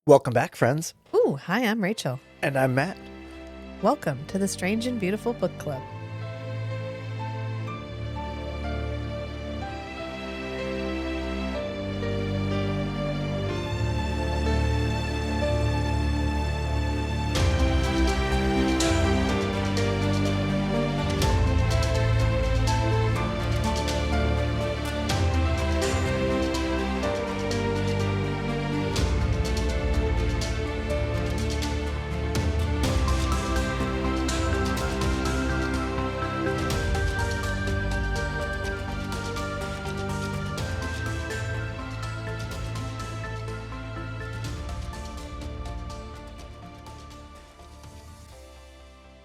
Welcome back, friends. Ooh, hi, I'm Rachel. And I'm Matt. Welcome to the Strange and Beautiful Book Club.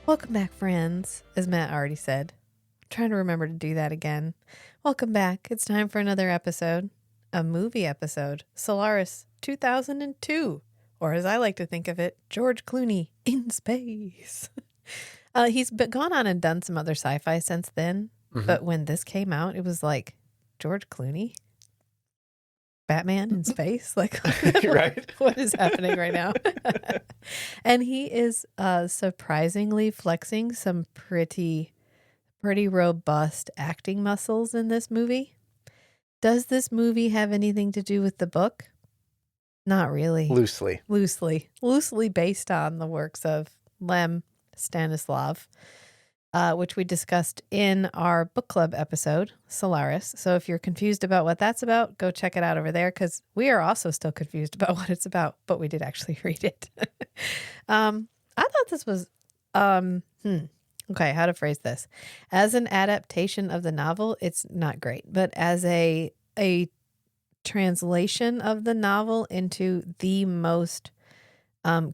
Welcome back, friends, as Matt already said. I'm trying to remember to do that again. Welcome back. It's time for another episode, a movie episode, Solaris 2002, or as I like to think of it, George Clooney in space. He's gone on and done some other sci-fi since then, but when this came out, it was like, George Clooney? Batman in space? Like, Right? What is happening right now? And he is surprisingly flexing some pretty robust acting muscles in this movie. Does this movie have anything to do with the book? Not really. Loosely Based on the works of Lem, Stanisław, which we discussed in our book club episode, Solaris. So if you're confused about what that's about, go check it out over there, because we are also still confused about what it's about, but we did actually read it. I thought this was, okay, how to phrase this. As an adaptation of the novel, it's not great, but as a translation of the novel into the most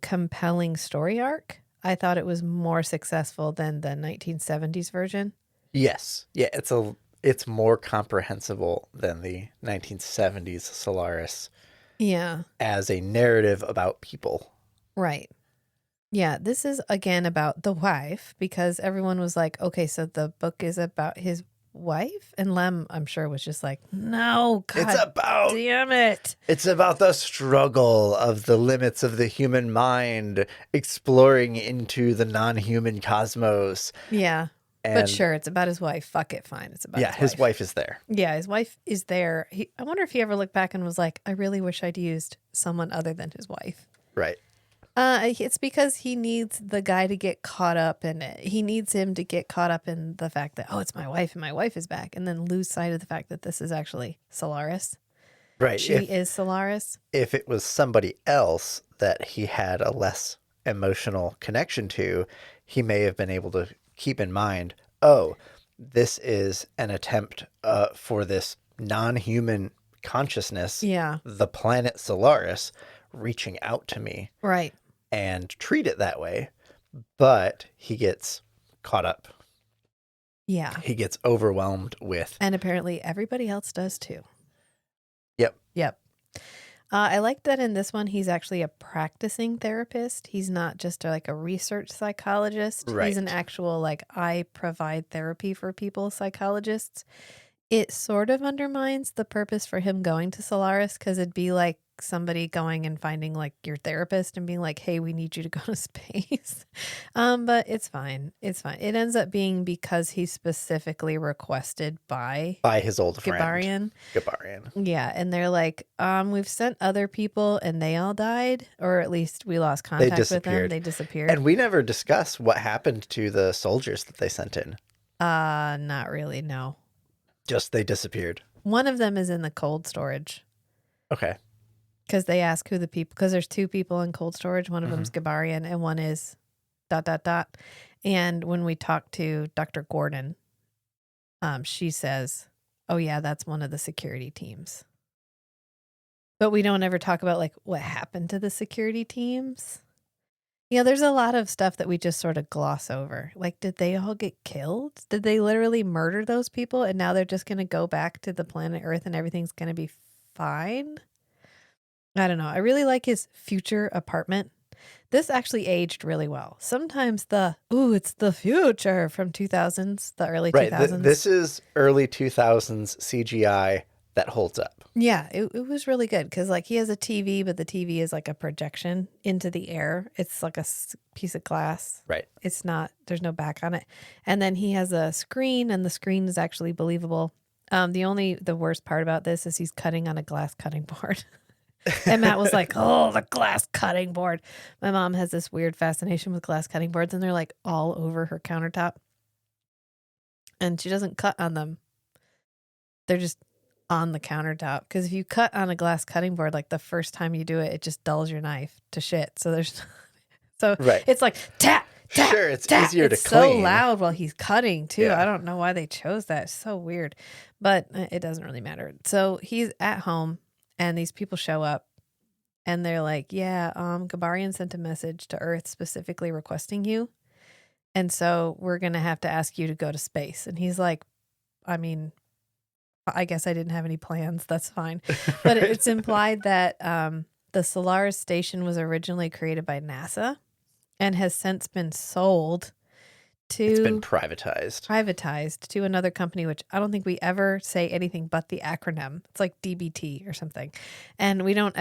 compelling story arc, I thought it was more successful than the 1970s version. Yes. Yeah, it's more comprehensible than the 1970s Solaris. Yeah. As a narrative about people. Right. Yeah, this is again about the wife, because everyone was like, okay, so the book is about his wife? And Lem, I'm sure, was just like, no, God damn it. It's about the struggle of the limits of the human mind exploring into the non-human cosmos. Yeah. But sure, it's about his wife. Fuck it, fine. It's about his wife is there. Yeah, his wife is there. I wonder if he ever looked back and was like, I really wish I'd used someone other than his wife. Right. It's because he needs the guy to get caught up in it. He needs him to get caught up in the fact that, oh, it's my wife and my wife is back, and then lose sight of the fact that this is actually Solaris. Right. She is Solaris. If it was somebody else that he had a less emotional connection to, he may have been able to keep in mind, oh, this is an attempt for this non-human consciousness, the planet Solaris, reaching out to me. Right. And treat it that way. But he gets caught up. Yeah. He gets overwhelmed with. And apparently everybody else does too. Yep. I like that in this one, he's actually a practicing therapist. He's not just like a research psychologist. Right. He's an actual, like, I provide therapy for people psychologists. It sort of undermines the purpose for him going to Solaris, because it'd be like somebody going and finding like your therapist and being like, hey, we need you to go to space. But it's fine. It's fine. It ends up being because he's specifically requested by his old friend. Gabarian. Yeah. And they're like, we've sent other people and they all died, or at least we lost contact with them. They disappeared. And we never discussed what happened to the soldiers that they sent in. Not really. No. Just they disappeared. One of them is in the cold storage. Okay. Because they ask who the people, because there's two people in cold storage. One of them's Gabarian and one is ... And when we talk to Dr. Gordon, she says, oh yeah, that's one of the security teams. But we don't ever talk about like what happened to the security teams. Yeah, there's a lot of stuff that we just sort of gloss over. Like, did they all get killed? Did they literally murder those people and now they're just going to go back to the planet Earth and everything's going to be fine? I don't know. I really like his future apartment. This actually aged really well. Sometimes it's the future from 2000s, the early 2000s. This is early 2000s CGI that holds up. Yeah, it was really good because like he has a TV, but the TV is like a projection into the air. It's like a piece of glass. Right. It's not, there's no back on it. And then he has a screen, and the screen is actually believable. The worst part about this is he's cutting on a glass cutting board. And Matt was like, oh, the glass cutting board. My mom has this weird fascination with glass cutting boards, and they're like all over her countertop. And she doesn't cut on them. They're just on the countertop. Because if you cut on a glass cutting board, like the first time you do it, it just dulls your knife to shit. So Right. it's like tap, tap, Sure, it's tap. easier to It's so clean. loud while he's cutting too. Yeah. I don't know why they chose that. It's so weird, but it doesn't really matter. So he's at home, and these people show up, and they're like, yeah, Gabarian sent a message to Earth specifically requesting you. And so we're going to have to ask you to go to space. And he's like, I mean, I guess I didn't have any plans. That's fine. But it's implied that the Solaris station was originally created by NASA and has since been sold to... It's been privatized to another company, which I don't think we ever say anything but the acronym. It's like DBT or something. And we don't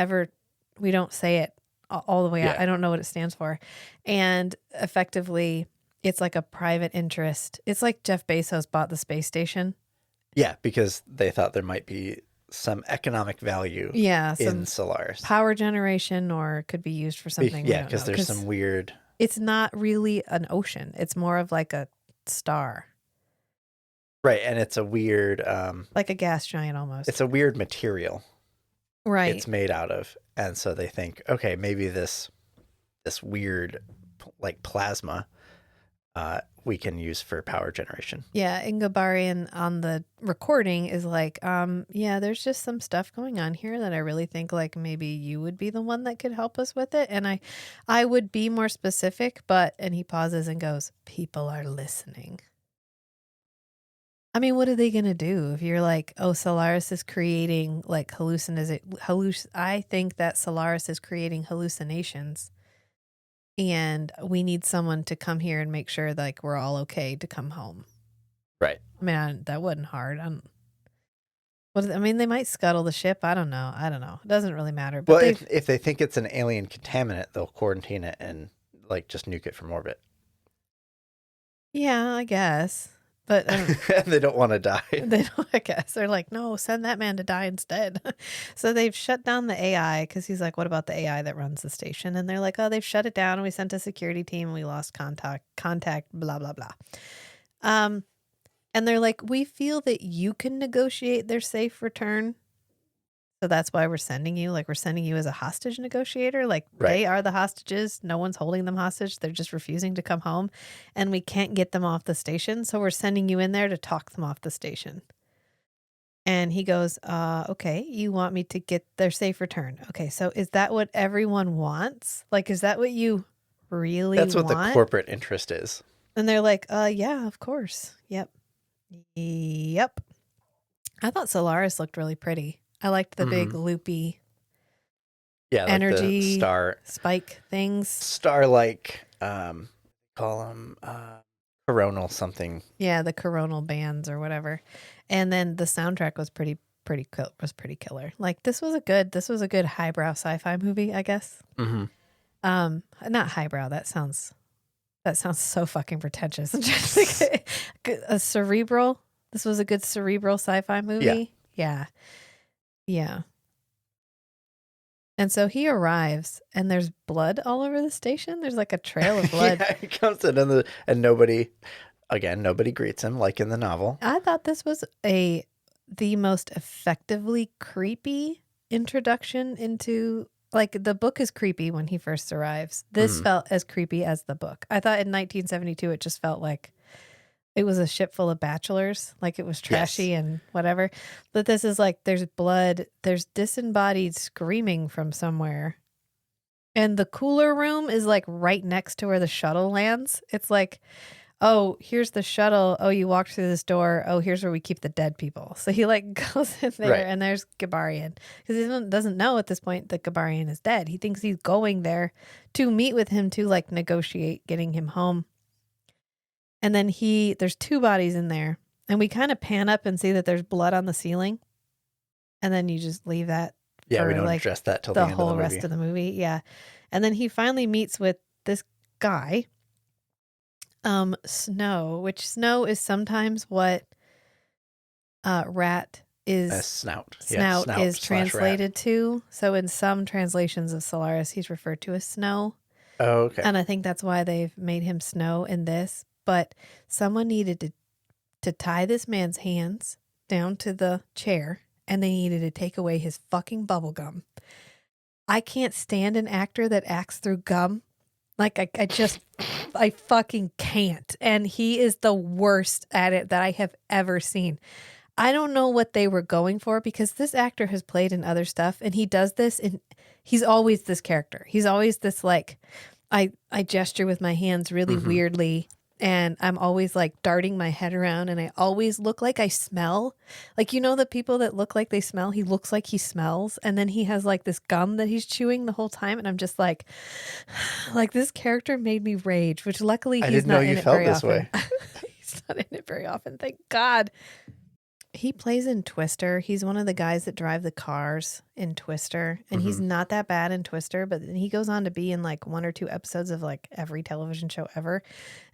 say it all the way out. I don't know what it stands for. And effectively, it's like a private interest. It's like Jeff Bezos bought the space station. Yeah, because they thought there might be some economic value in Solaris. Power generation, or it could be used for something. Yeah, because there's some weird... It's not really an ocean. It's more of like a star. Right, and it's a weird... like a gas giant almost. It's a weird material. Right. It's made out of. And so they think, okay, maybe this weird like plasma we can use for power generation. Yeah, and Gabarian on the recording is like, yeah, there's just some stuff going on here that I really think like maybe you would be the one that could help us with it. And I would be more specific, and he pauses and goes, people are listening. I mean, what are they going to do if you're like, oh, Solaris is creating like I think that Solaris is creating hallucinations. And we need someone to come here and make sure like we're all okay to come home. Right. I mean, that wasn't hard. They might scuttle the ship. I don't know. It doesn't really matter. But well, if they think it's an alien contaminant, they'll quarantine it and like just nuke it from orbit. Yeah, I guess. But they don't want to die. They don't, I guess. They're like, no, send that man to die instead. So they've shut down the AI because he's like, what about the AI that runs the station? And they're like, oh, they've shut it down. And we sent a security team and we lost contact, blah, blah, blah. And they're like, we feel that you can negotiate their safe return. So that's why we're sending you. Like, we're sending you as a hostage negotiator. Like, They are the hostages. No one's holding them hostage. They're just refusing to come home. And we can't get them off the station. So we're sending you in there to talk them off the station. And he goes, okay, you want me to get their safe return. Okay, so is that what everyone wants? Like, is that what you really want? That's what the corporate interest is. And they're like, yeah, of course. Yep. I thought Solaris looked really pretty. I liked the big loopy energy like the star spike things. Star-like, call them coronal something. Yeah, the coronal bands or whatever. And then the soundtrack was pretty killer. Like this was a good highbrow sci-fi movie, I guess. Mm-hmm. Not highbrow. That sounds so fucking pretentious. A cerebral. This was a good cerebral sci-fi movie. Yeah. And so he arrives, and there's blood all over the station. There's like a trail of blood. Yeah, he comes in and nobody greets him like in the novel. I thought this was the most effectively creepy introduction into, like, the book is creepy when he first arrives. This felt as creepy as the book. I thought in 1972 it just felt like it was a ship full of bachelors, like it was trashy and whatever. But this is like, there's blood, there's disembodied screaming from somewhere. And the cooler room is like right next to where the shuttle lands. It's like, oh, here's the shuttle. Oh, you walked through this door. Oh, here's where we keep the dead people. So he like goes in there and there's Gabarian. Because he doesn't know at this point that Gabarian is dead. He thinks he's going there to meet with him to like negotiate getting him home. And then there's two bodies in there, and we kind of pan up and see that there's blood on the ceiling. and then you just leave that Yeah, for we don't like address that till the the end of whole the movie. rest of the movie. Yeah. And then he finally meets with this guy, Snow, which Snow is sometimes what rat is Snout. snout Snout is / rat. translated to. So in some translations of Solaris, he's referred to as Snow. Oh, okay. And I think that's why they've made him Snow in this. But someone needed to tie this man's hands down to the chair, and they needed to take away his fucking bubble gum. I can't stand an actor that acts through gum. Like, I fucking can't. And he is the worst at it that I have ever seen. I don't know what they were going for, because this actor has played in other stuff, and he does this, and he's always this character. He's always this, like, I gesture with my hands really weirdly, and I'm always like darting my head around, and I always look like I smell. Like, you know, the people that look like they smell, he looks like he smells, and then he has like this gum that he's chewing the whole time, and I'm just like this character made me rage, which luckily I he's didn't know not in you it felt very this often. way. He's not in it very often, thank God. He plays in Twister. He's one of the guys that drive the cars in Twister. And he's not that bad in Twister, but then he goes on to be in like 1 or 2 episodes of like every television show ever.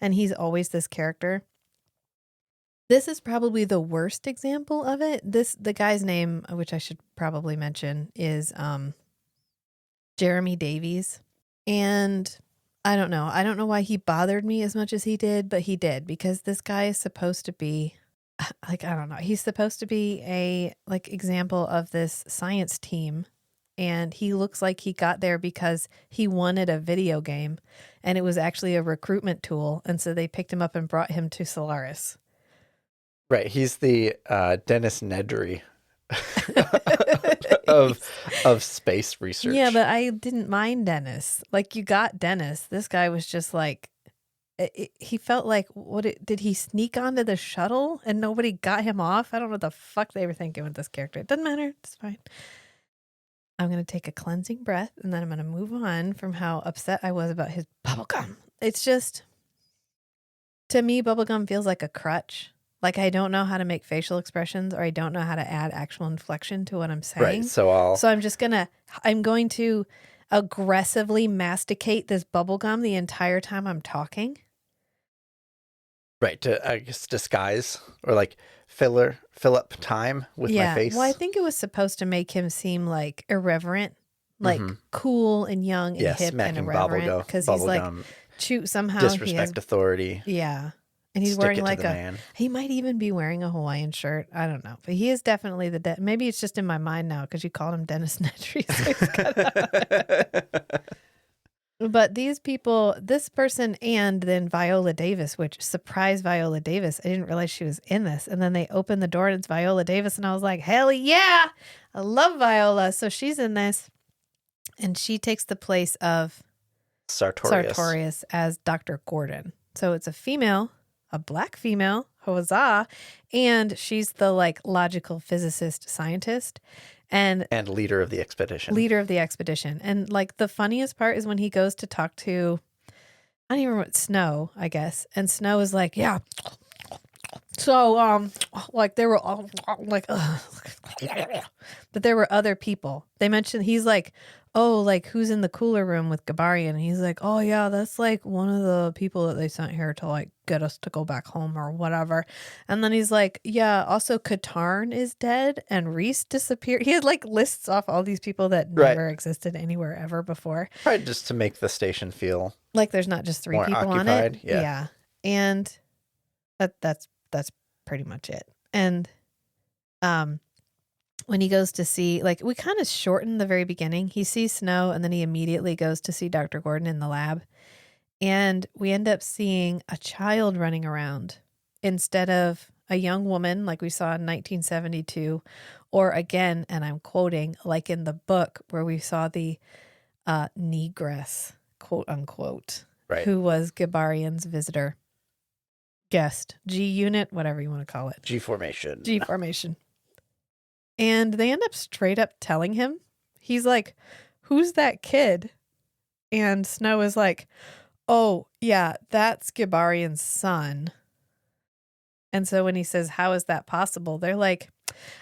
And he's always this character. This is probably the worst example of it. The guy's name, which I should probably mention, is Jeremy Davies. And I don't know. I don't know why he bothered me as much as he did, but he did, because this guy is supposed to be like, I don't know. He's supposed to be a like example of this science team, and he looks like he got there because he wanted a video game, and it was actually a recruitment tool, and so they picked him up and brought him to Solaris. Right. He's the Dennis Nedry of space research. Yeah, but I didn't mind Dennis. Like, you got Dennis. This guy was just like, he felt like, did he sneak onto the shuttle and nobody got him off? I don't know what the fuck they were thinking with this character. It doesn't matter. It's fine. I'm going to take a cleansing breath, and then I'm going to move on from how upset I was about his bubblegum. It's just, to me, bubblegum feels like a crutch. Like, I don't know how to make facial expressions, or I don't know how to add actual inflection to what I'm saying. Right. So I'm going to aggressively masticate this bubblegum the entire time I'm talking. Right, to, I guess, disguise or like fill up time with my face. Well, I think it was supposed to make him seem like irreverent, like cool and young and hip and irreverent, because he's like, somehow disrespect authority. Yeah, and he's wearing like he might even be wearing a Hawaiian shirt. I don't know, but he is definitely maybe it's just in my mind now because you called him Dennis Nedry. So but these people, this person, and then Viola Davis, which surprised Viola Davis. I didn't realize she was in this. And then they opened the door and it's Viola Davis. And I was like, hell yeah, I love Viola. So she's in this. And she takes the place of Sartorius as Dr. Gordon. So it's a female, a black female, huzzah. And she's the like logical physicist scientist. And leader of the expedition. And like the funniest part is when he goes to talk to, I don't even remember, Snow, I guess. And Snow is like, yeah. So, like they were all like, but there were other people. They mentioned, he's like, oh, like who's in the cooler room with Gabarian? And he's like, oh yeah, that's like one of the people that they sent here to like get us to go back home or whatever. And then he's like, yeah, also Katarn is dead and Reese disappeared. He had like lists off all these people that never existed anywhere ever before. Probably just to make the station feel like there's not just 3 people occupied. On it. Yeah. And that's pretty much it. And when he goes to see, like, we kind of shorten the very beginning. He sees Snow and then he immediately goes to see Dr. Gordon in the lab. And we end up seeing a child running around instead of a young woman like we saw in 1972. Or again, and I'm quoting, like in the book where we saw the negress, quote unquote, who was Gabarian's visitor, guest, G unit, whatever you want to call it. G formation. And they end up straight up telling him, he's like, who's that kid? And Snow is like, oh, yeah, that's Gabarian's son. And so when he says, how is that possible? They're like,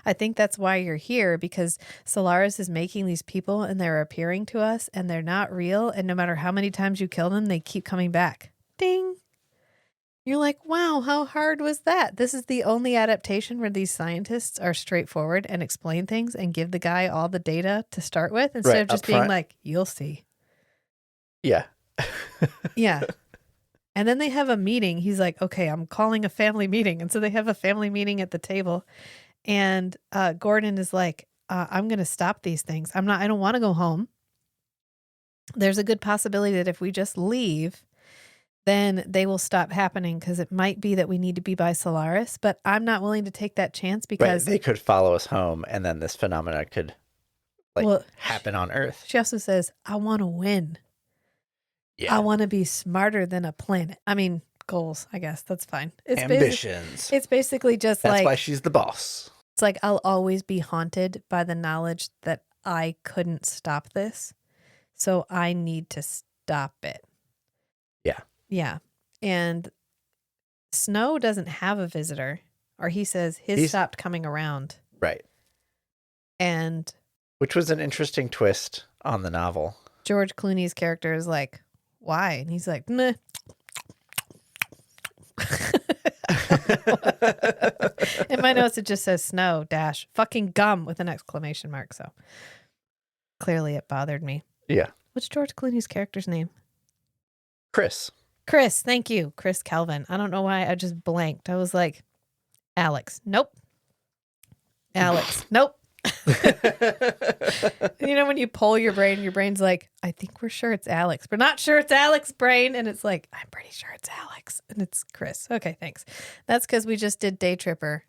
I think that's why you're here, because Solaris is making these people and they're appearing to us and they're not real. And no matter how many times you kill them, they keep coming back. Ding. You're like, wow, how hard was that? This is the only adaptation where these scientists are straightforward and explain things and give the guy all the data to start with instead Right, of just up being front. like, you'll see. Yeah. Yeah. And then they have a meeting. He's like, okay, I'm calling a family meeting. And so they have a family meeting at the table. And Gordon is like, I'm going to stop these things. I don't want to go home. There's a good possibility that if we just leave, then they will stop happening, because it might be that we need to be by Solaris. But I'm not willing to take that chance Right. because They could follow us home and then this phenomena could well, happen on Earth. she also says, I want to win. Yeah. I want to be smarter than a planet. I mean, goals, I guess. That's fine. It's Ambitions. It's basically just That's like, why she's the boss. it's like I'll always be haunted by the knowledge that I couldn't stop this. So I need to stop it. Yeah. Yeah. And Snow doesn't have a visitor, or he says he's stopped coming around. Right. And which was an interesting twist on the novel. George Clooney's character is like, why? And he's like, meh. In my notes, it just says Snow dash fucking gum with an exclamation mark. So clearly it bothered me. Yeah. What's George Clooney's character's name? Chris. Chris. Thank you. Chris Kelvin. I don't know why I just blanked. I was like, Alex. Nope. Alex. Nope. You know, when you pull your brain's like, I think we're sure it's Alex. We're not sure it's Alex, brain. And it's like, I'm pretty sure it's Alex. And it's Chris. Okay, thanks. That's because we just did Day Tripper,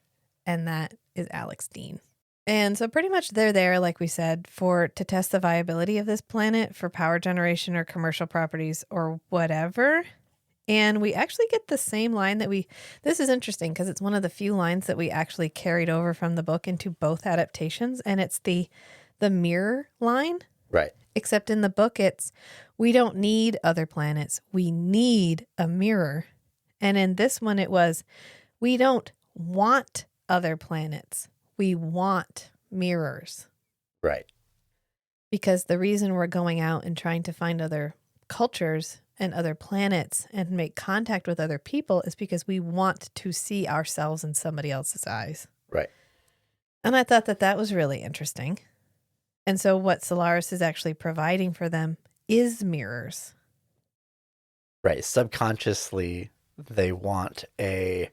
and that is Alex Dean. And so pretty much they're there, like we said, to test the viability of this planet for power generation or commercial properties or whatever. And we actually get the same line this is interesting because it's one of the few lines that we actually carried over from the book into both adaptations. And it's the mirror line. Right. Except in the book, it's, we don't need other planets. We need a mirror. And in this one, it was, we don't want other planets. We want mirrors. Right. Because the reason we're going out and trying to find other cultures and other planets and make contact with other people is because we want to see ourselves in somebody else's eyes. Right. And I thought that was really interesting. And so what Solaris is actually providing for them is mirrors. Right. Subconsciously, they want an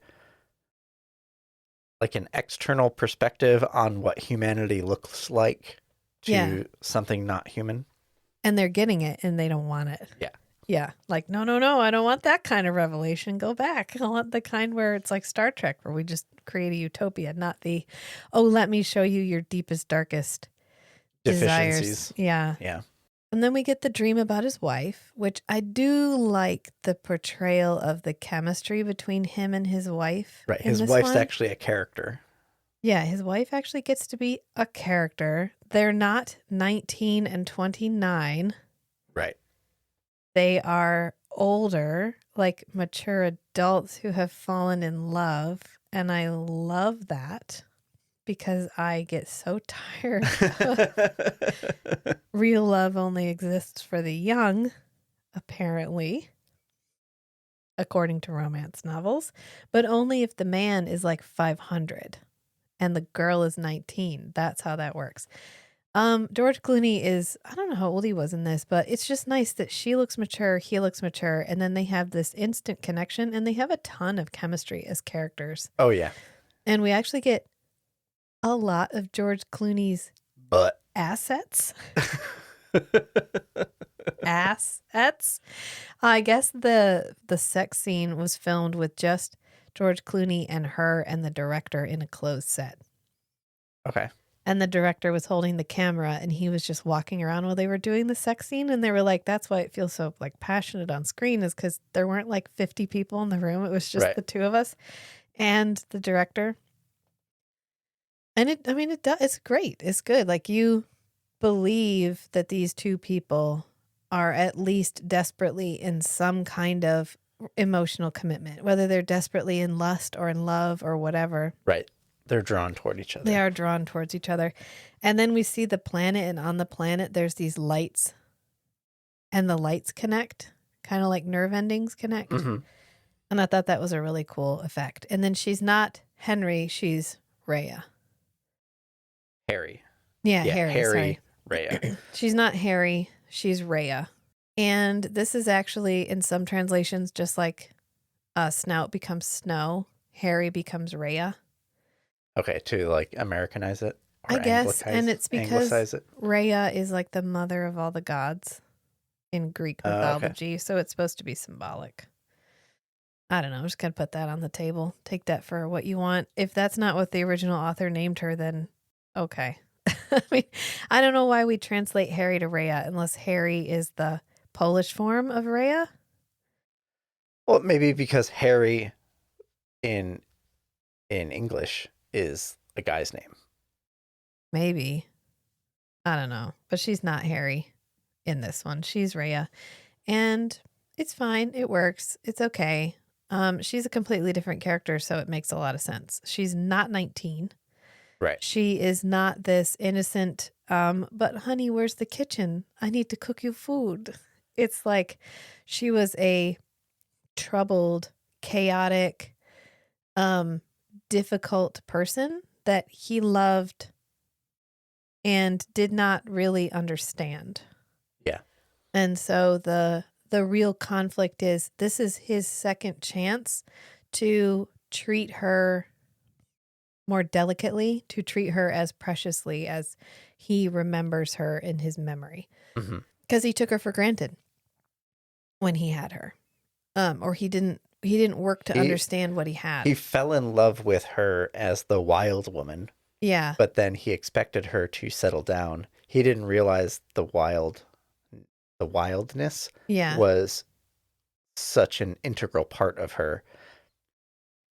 external perspective on what humanity looks like to something not human. And they're getting it and they don't want it. Yeah. Yeah. Like, no, I don't want that kind of revelation. Go back. I want the kind where it's like Star Trek, where we just create a utopia, not the, oh, let me show you your deepest, darkest deficiencies. Desires. Yeah. Yeah. And then we get the dream about his wife, which I do like the portrayal of the chemistry between him and his wife. Right. His wife's actually a character. Yeah, his wife actually gets to be a character. They're not 19 and 29. Right. They are older, like mature adults who have fallen in love. And I love that because I get so tired. Real love only exists for the young, apparently, according to romance novels, but only if the man is like 500 and the girl is 19. That's how that works. George Clooney is, I don't know how old he was in this, but it's just nice that she looks mature, he looks mature, and then they have this instant connection, and they have a ton of chemistry as characters. Oh, yeah. And we actually get a lot of George Clooney's ass-ets. Ass-ets. I guess the sex scene was filmed with just George Clooney and her and the director in a closed set. Okay. And the director was holding the camera and he was just walking around while they were doing the sex scene. And they were like, that's why it feels so like passionate on screen, is because there weren't like 50 people in the room. It was just the two of us and the director. And it's great. It's good. Like, you believe that these two people are at least desperately in some kind of emotional commitment, whether they're desperately in lust or in love or whatever. Right. They're drawn toward each other. They are drawn towards each other. And then we see the planet, and on the planet, there's these lights, and the lights connect, kind of like nerve endings connect. Mm-hmm. And I thought that was a really cool effect. And then she's not Henry, she's Rheya. Harry. Yeah, Yeah, Harry. Harry, Sorry. Rheya. She's not Harry, she's Rheya. And this is actually, in some translations, just like Snout becomes Snow, Harry becomes Rheya. Okay, to like Americanize it? Or I guess, and it's because Anglicize it? Rheya is like the mother of all the gods in Greek Okay. mythology, so it's supposed to be symbolic. I don't know. I'm just going to put that on the table. Take that for what you want. If that's not what the original author named her, then okay. I mean, I don't know why we translate Harry to Rheya unless Harry is the Polish form of Rheya. Well, maybe because Harry in English is a guy's name. Maybe. I don't know. But she's not Harry in this one. She's Rheya. And it's fine. It works. It's okay. She's a completely different character, so it makes a lot of sense. She's not 19. Right. She is not this innocent, but honey, where's the kitchen? I need to cook you food. It's like she was a troubled, chaotic, difficult person that he loved and did not really understand. Yeah. And so the real conflict is this is his second chance to treat her more delicately, to treat her as preciously as he remembers her in his memory. Because he took her for granted when he had her. Or he didn't work to understand what he had. He fell in love with her as the wild woman. Yeah. But then he expected her to settle down. He didn't realize the wildness was such an integral part of her.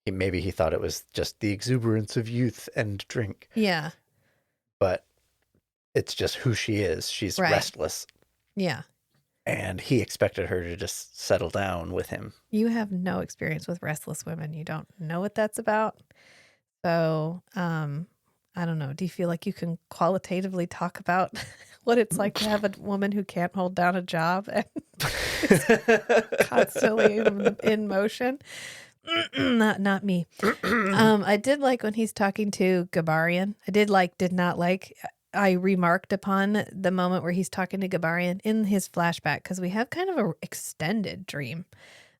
Maybe he thought it was just the exuberance of youth and drink. Yeah. But it's just who she is. She's restless. Yeah. And he expected her to just settle down with him. You have no experience with restless women. You don't know what that's about. So, I don't know. Do you feel like you can qualitatively talk about what it's like to have a woman who can't hold down a job and is constantly in motion? Not me. I did like when he's talking to Gabarian. Did not like. I remarked upon the moment where he's talking to Gabarian in his flashback, because we have kind of an extended dream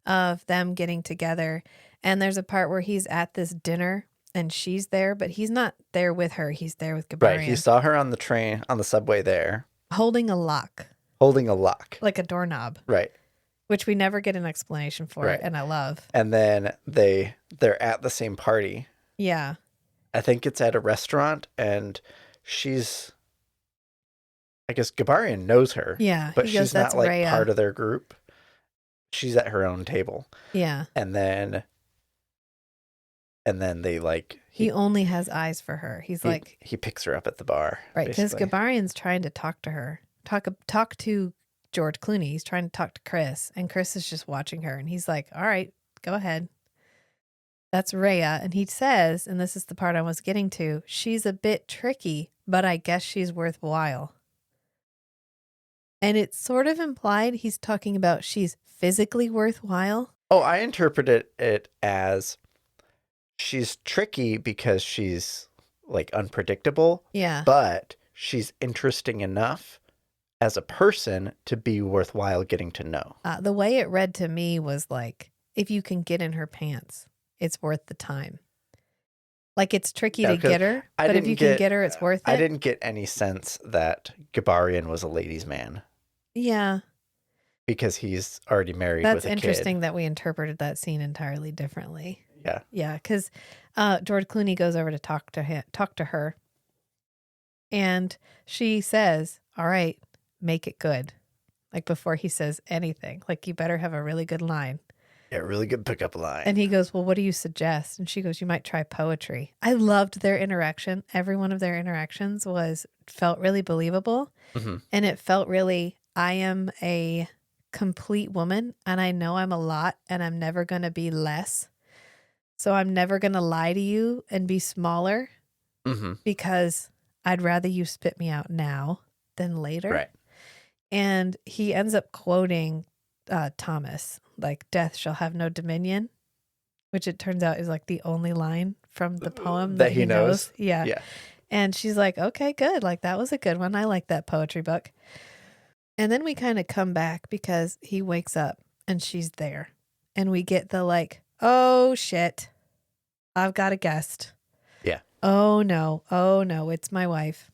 of them getting together. And there's a part where he's at this dinner and she's there, but he's not there with her. He's there with Gabarian. Right. He saw her on the train, on the subway there. Holding a lock. Like a doorknob. Right. Which we never get an explanation for, and I love. And then they're at the same party. Yeah. I think it's at a restaurant, and I guess Gabarian knows her. Yeah. But she's not like Rheya. part of their group. She's at her own table. Yeah. And then they like... He only has eyes for her. He picks her up at the bar. Right, because Gabarian's trying to talk to her. Talk to George Clooney. He's trying to talk to Chris, and Chris is just watching her, and he's like, all right, go ahead. That's Rheya. And he says, and this is the part I was getting to, she's a bit tricky, but I guess she's worthwhile. And it's sort of implied he's talking about she's physically worthwhile. Oh, I interpreted it as she's tricky because she's like unpredictable. Yeah. But she's interesting enough as a person to be worthwhile getting to know. The way it read to me was like, if you can get in her pants, it's worth the time. Like, it's tricky to get her, but if you can get her, it's worth it. I didn't get any sense that Gabarian was a ladies' man. Yeah. Because he's already married with a kid. That's interesting that we interpreted that scene entirely differently. Yeah. Yeah, because George Clooney goes over to talk to her. And she says, all right, make it good. Like, before he says anything. Like, you better have a really good line. Yeah, really good pickup line. And he goes, well, what do you suggest? And she goes, you might try poetry. I loved their interaction. Every one of their interactions felt really believable. Mm-hmm. And it felt really, I am a complete woman, and I know I'm a lot, and I'm never going to be less. So I'm never going to lie to you and be smaller because I'd rather you spit me out now than later. Right. And he ends up quoting Thomas, like, death shall have no dominion, which it turns out is like the only line from the poem that he knows. Yeah. Yeah. And she's like, okay, good. Like, that was a good one. I like that poetry book. And then we kind of come back because he wakes up and she's there. And we get the like, oh shit, I've got a guest. Yeah. Oh no, it's my wife.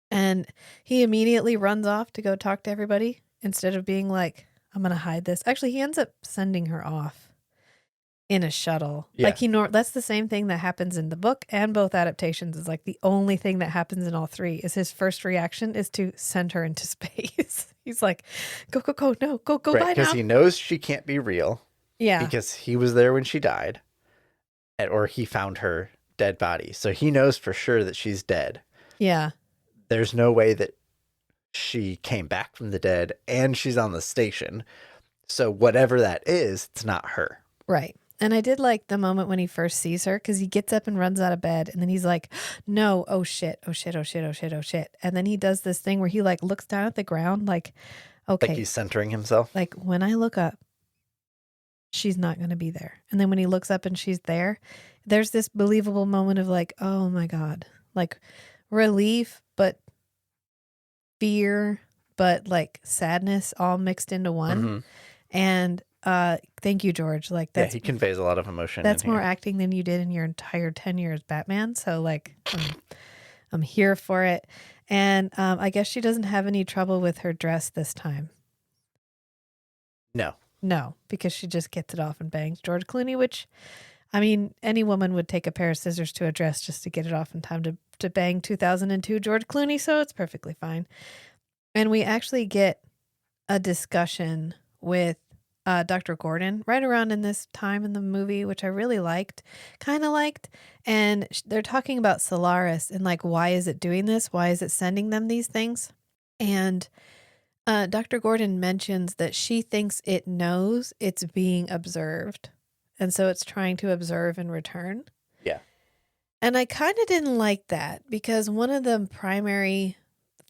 And he immediately runs off to go talk to everybody instead of being like, I'm going to hide this. Actually, he ends up sending her off in a shuttle. Yeah. Like that's the same thing that happens in the book and both adaptations. Is like the only thing that happens in all three is his first reaction is to send her into space. He's like, go, no, go Right, by now. because he knows she can't be real. Yeah. Because he was there when she died, or he found her dead body. So he knows for sure that she's dead. Yeah. There's no way that she came back from the dead and she's on the station. So whatever that is, it's not her. Right. And I did like the moment when he first sees her because he gets up and runs out of bed and then he's like, no, oh shit. And then he does this thing where he like looks down at the ground like, okay. Like he's centering himself. Like when I look up, she's not going to be there. And then when he looks up and she's there, there's this believable moment of like, oh my God, like relief, but fear, but like sadness all mixed into one. And thank you, George. Like that's, he conveys a lot of emotion. That's more here. acting than you did in your entire 10 years Batman. So like, I'm here for it. And I guess she doesn't have any trouble with her dress this time. No, because she just gets it off and bangs George Clooney, which, I mean, any woman would take a pair of scissors to a dress just to get it off in time to bang 2002 George Clooney, so it's perfectly fine. And we actually get a discussion with Dr. Gordon right around in this time in the movie, which I really kind of liked. And they're talking about Solaris and like, why is it doing this? Why is it sending them these things? And Dr. Gordon mentions that she thinks it knows it's being observed. And so it's trying to observe in return. Yeah. And I kind of didn't like that because one of the primary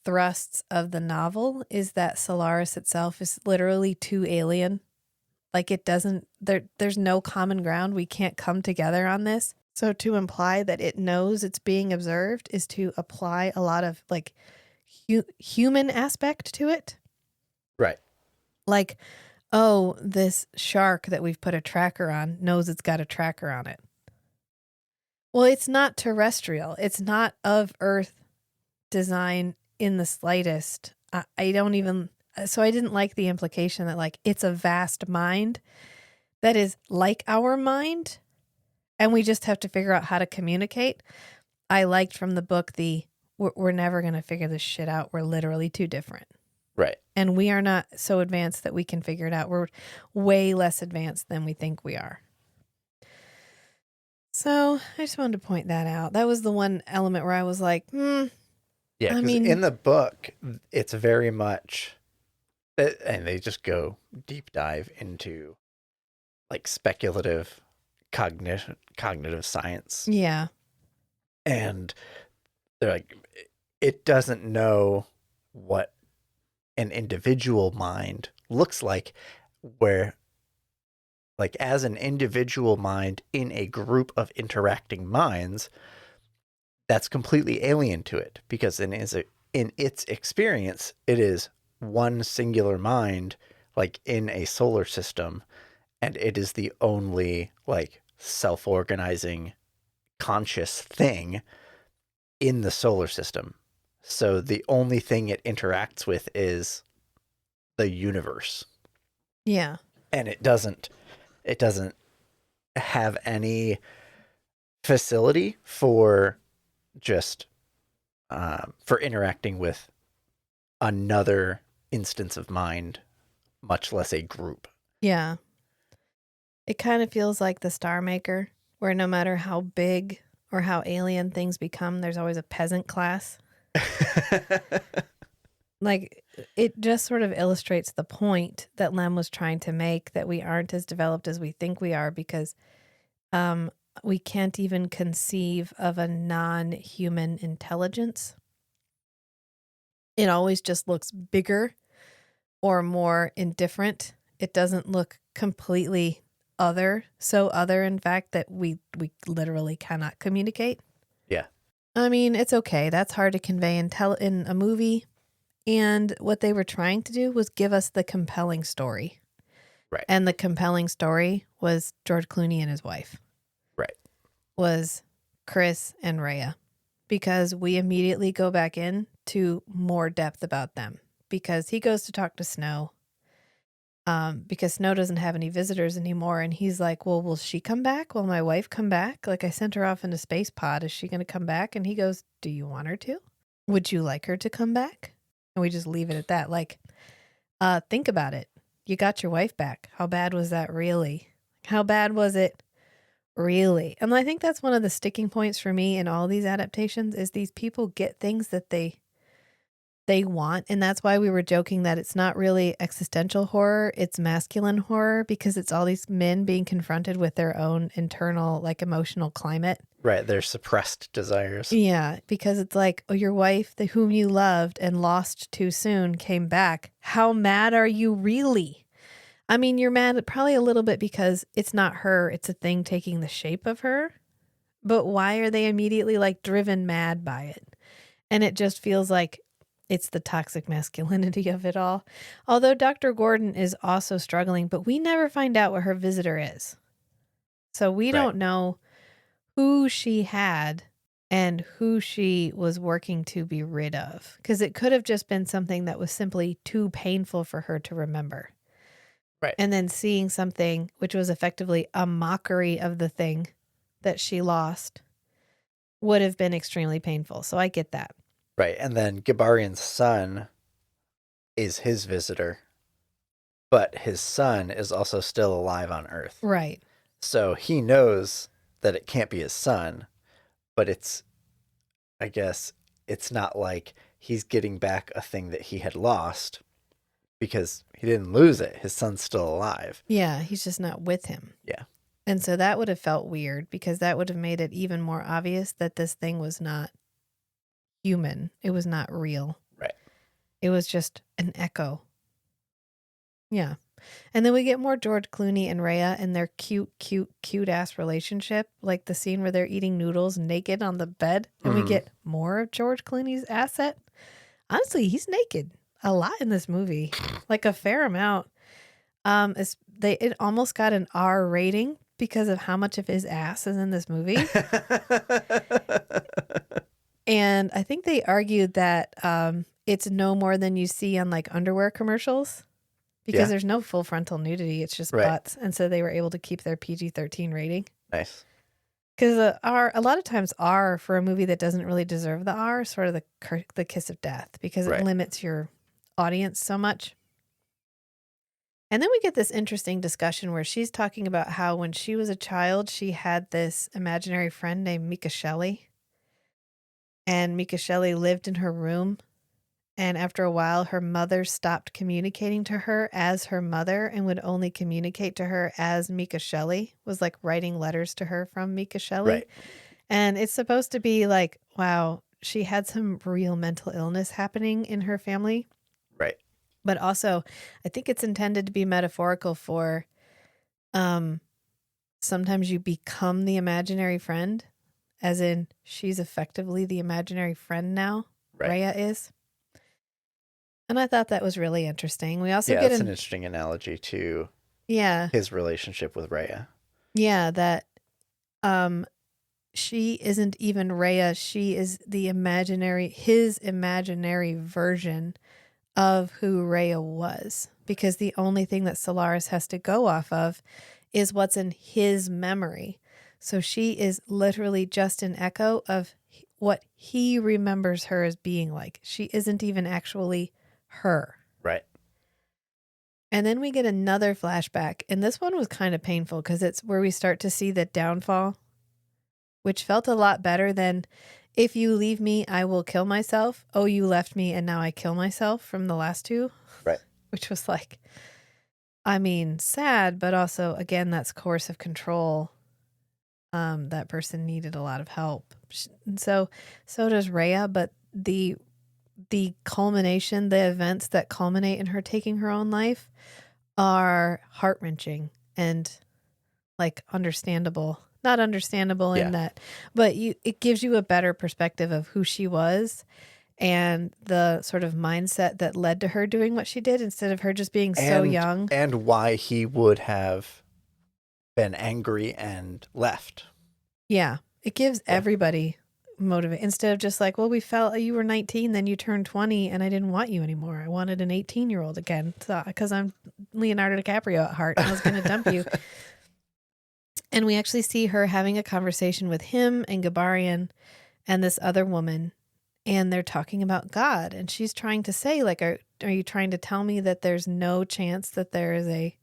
thrusts of the novel is that Solaris itself is literally too alien. Like it doesn't, there's no common ground. We can't come together on this. So to imply that it knows it's being observed is to apply a lot of like human aspect to it. Right. Like, oh, this shark that we've put a tracker on knows it's got a tracker on it. Well, it's not terrestrial. It's not of Earth design in the slightest. I don't even, so I didn't like the implication that like it's a vast mind that is like our mind and we just have to figure out how to communicate. I liked from the book we're never going to figure this shit out. We're literally too different. Right. And we are not so advanced that we can figure it out. We're way less advanced than we think we are. So I just wanted to point that out. That was the one element where I was like, Yeah, because in the book, it's very much, and they just go deep dive into like speculative cognitive science. Yeah. And they're like, it doesn't know what an individual mind looks like, where like as an individual mind in a group of interacting minds, that's completely alien to it, because in its experience, it is one singular mind, like in a solar system, and it is the only like self-organizing conscious thing in the solar system. So the only thing it interacts with is the universe. Yeah. And it doesn't have any facility for just for interacting with another instance of mind, much less a group. Yeah. It kind of feels like the Star Maker, where no matter how big or how alien things become, there's always a peasant class. Like, it just sort of illustrates the point that Lem was trying to make, that we aren't as developed as we think we are, because We can't even conceive of a non-human intelligence. It always just looks bigger or more indifferent. It doesn't look completely other, so other, in fact, that we literally cannot communicate. Yeah. I mean, it's okay. That's hard to convey in a movie. And what they were trying to do was give us the compelling story. Right. And the compelling story was George Clooney and his wife. Right. Was Chris and Rheya. Because we immediately go back in to more depth about them. Because he goes to talk to Snow. Because Snow doesn't have any visitors anymore. And he's like, well, will she come back? Will my wife come back? Like, I sent her off in a space pod. Is she going to come back? And he goes, do you want her to? Would you like her to come back? And we just leave it at that. Like, think about it. You got your wife back. How bad was that really? How bad was it really? And I think that's one of the sticking points for me in all these adaptations is these people get things that they want. And that's why we were joking that it's not really existential horror. It's masculine horror because it's all these men being confronted with their own internal, like, emotional climate. Right. Their suppressed desires. Yeah, because it's like, oh, your wife, whom you loved and lost too soon, came back. How mad are you really? I mean, you're mad probably a little bit because it's not her. It's a thing taking the shape of her. But why are they immediately like driven mad by it? And it just feels like it's the toxic masculinity of it all. Although Dr. Gordon is also struggling, but we never find out what her visitor is. So we don't know who she had and who she was working to be rid of. Because it could have just been something that was simply too painful for her to remember. Right. And then seeing something which was effectively a mockery of the thing that she lost would have been extremely painful. So I get that. Right. And then Gabarian's son is his visitor, but his son is also still alive on Earth. Right. So he knows that it can't be his son, but I guess it's not like he's getting back a thing that he had lost because he didn't lose it. His son's still alive. Yeah, he's just not with him. Yeah. And so that would have felt weird because that would have made it even more obvious that this thing was not human. It was not real. Right. It was just an echo. Yeah. And then we get more George Clooney and Rheya and their cute ass relationship. Like the scene where they're eating noodles naked on the bed. And we get more of George Clooney's asset. Honestly, he's naked a lot in this movie. Like a fair amount. It almost got an R rating because of how much of his ass is in this movie. And I think they argued that it's no more than you see on like underwear commercials because there's no full frontal nudity. It's just butts. And so they were able to keep their PG-13 rating. Nice. Because a lot of times R for a movie that doesn't really deserve the R is sort of the kiss of death because it limits your audience so much. And then we get this interesting discussion where she's talking about how when she was a child, she had this imaginary friend named Mika Shelley. And Mika Shelley lived in her room. And after a while, her mother stopped communicating to her as her mother and would only communicate to her as Mika Shelley, was like writing letters to her from Mika Shelley. Right. And it's supposed to be like, wow, she had some real mental illness happening in her family. Right. But also, I think it's intended to be metaphorical for sometimes you become the imaginary friend, as in she's effectively the imaginary friend now. Right. Rheya is. And I thought that was really interesting. We also get an interesting analogy to his relationship with Rheya. Yeah, that she isn't even Rheya. She is his imaginary version of who Rheya was. Because the only thing that Solaris has to go off of is what's in his memory. So she is literally just an echo of what he remembers her as being like. She isn't even actually her. Right. And then we get another flashback. And this one was kind of painful because it's where we start to see the downfall, which felt a lot better than if you leave me, I will kill myself. Oh, you left me and now I kill myself from the last two. Right. Which was like, I mean, sad, but also, again, that's coercive control. that person needed a lot of help. And so does Rheya, but the culmination, the events that culminate in her taking her own life are heart-wrenching and like understandable. Not understandable in that, but it gives you a better perspective of who she was and the sort of mindset that led to her doing what she did instead of her just being so young. And why he would have been angry and left. Yeah. It gives everybody motivate instead of just like, well, we felt you were 19, then you turned 20 and I didn't want you anymore. I wanted an 18-year-old again because I'm Leonardo DiCaprio at heart and I was going to dump you. And we actually see her having a conversation with him and Gabarian and this other woman. And they're talking about God. And she's trying to say, like, are you trying to tell me that there's no chance that there is a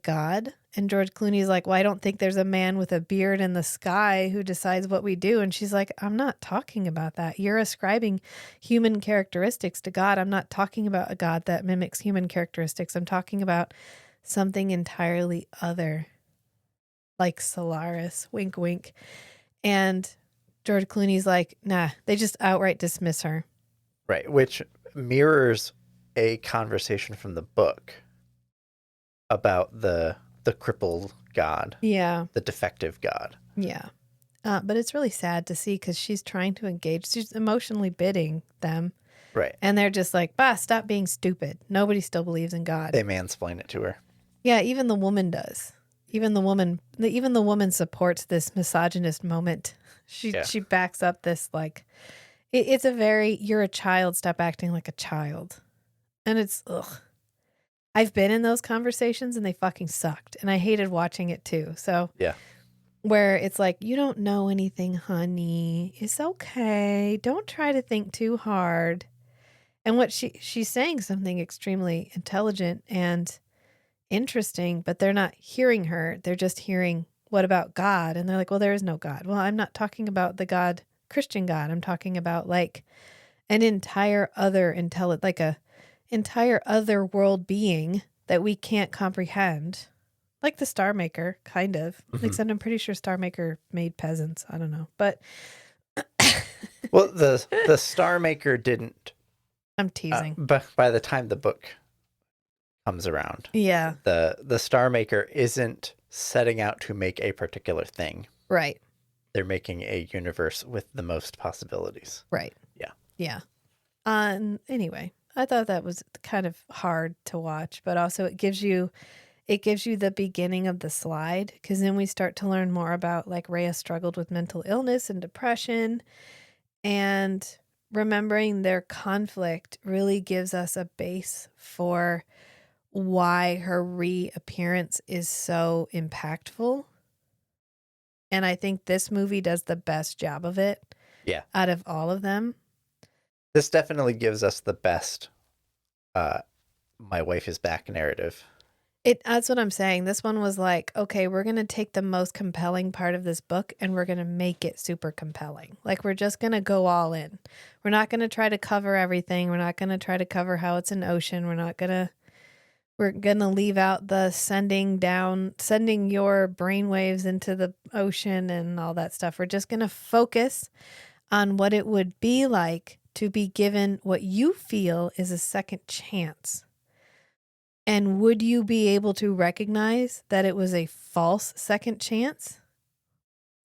God? And George Clooney's like, well, I don't think there's a man with a beard in the sky who decides what we do. And she's like, I'm not talking about that. You're ascribing human characteristics to God. I'm not talking about a God that mimics human characteristics. I'm talking about something entirely other, like Solaris, wink, wink. And George Clooney's like, nah, they just outright dismiss her. Right, which mirrors a conversation from the book about the crippled God. Yeah. The defective God. Yeah. But it's really sad to see because she's trying to engage. She's emotionally bidding them. Right. And they're just like, bah, stop being stupid. Nobody still believes in God. They mansplain it to her. Yeah, even the woman does. Even the woman supports this misogynist moment. She backs up this like, it's a very, you're a child, stop acting like a child. And it's, ugh. I've been in those conversations and they fucking sucked. And I hated watching it too. So yeah, where it's like, you don't know anything, honey. It's okay. Don't try to think too hard. And what she's saying something extremely intelligent and interesting, but they're not hearing her. They're just hearing, what about God? And they're like, well, there is no God. Well, I'm not talking about the God, Christian God. I'm talking about like an entire other like a entire other world being that we can't comprehend. Like the Star Maker, kind of. Mm-hmm. Except I'm pretty sure Star Maker made peasants. I don't know. But well, the Star Maker didn't. I'm teasing. But by the time the book comes around, yeah, the Star Maker isn't setting out to make a particular thing. Right. They're making a universe with the most possibilities. Right. Yeah. Yeah. Anyway, I thought that was kind of hard to watch, but also it gives you the beginning of the slide, because then we start to learn more about like Rheya struggled with mental illness and depression, and remembering their conflict really gives us a base for why her reappearance is so impactful. And I think this movie does the best job of it. Yeah. Out of all of them. This definitely gives us the best my wife is back narrative. That's what I'm saying. This one was like, okay, we're going to take the most compelling part of this book and we're going to make it super compelling. Like, we're just going to go all in. We're not going to try to cover everything. We're not going to try to cover how it's an ocean. We're going to leave out the sending your brainwaves into the ocean and all that stuff. We're just going to focus on what it would be like to be given what you feel is a second chance. And would you be able to recognize that it was a false second chance?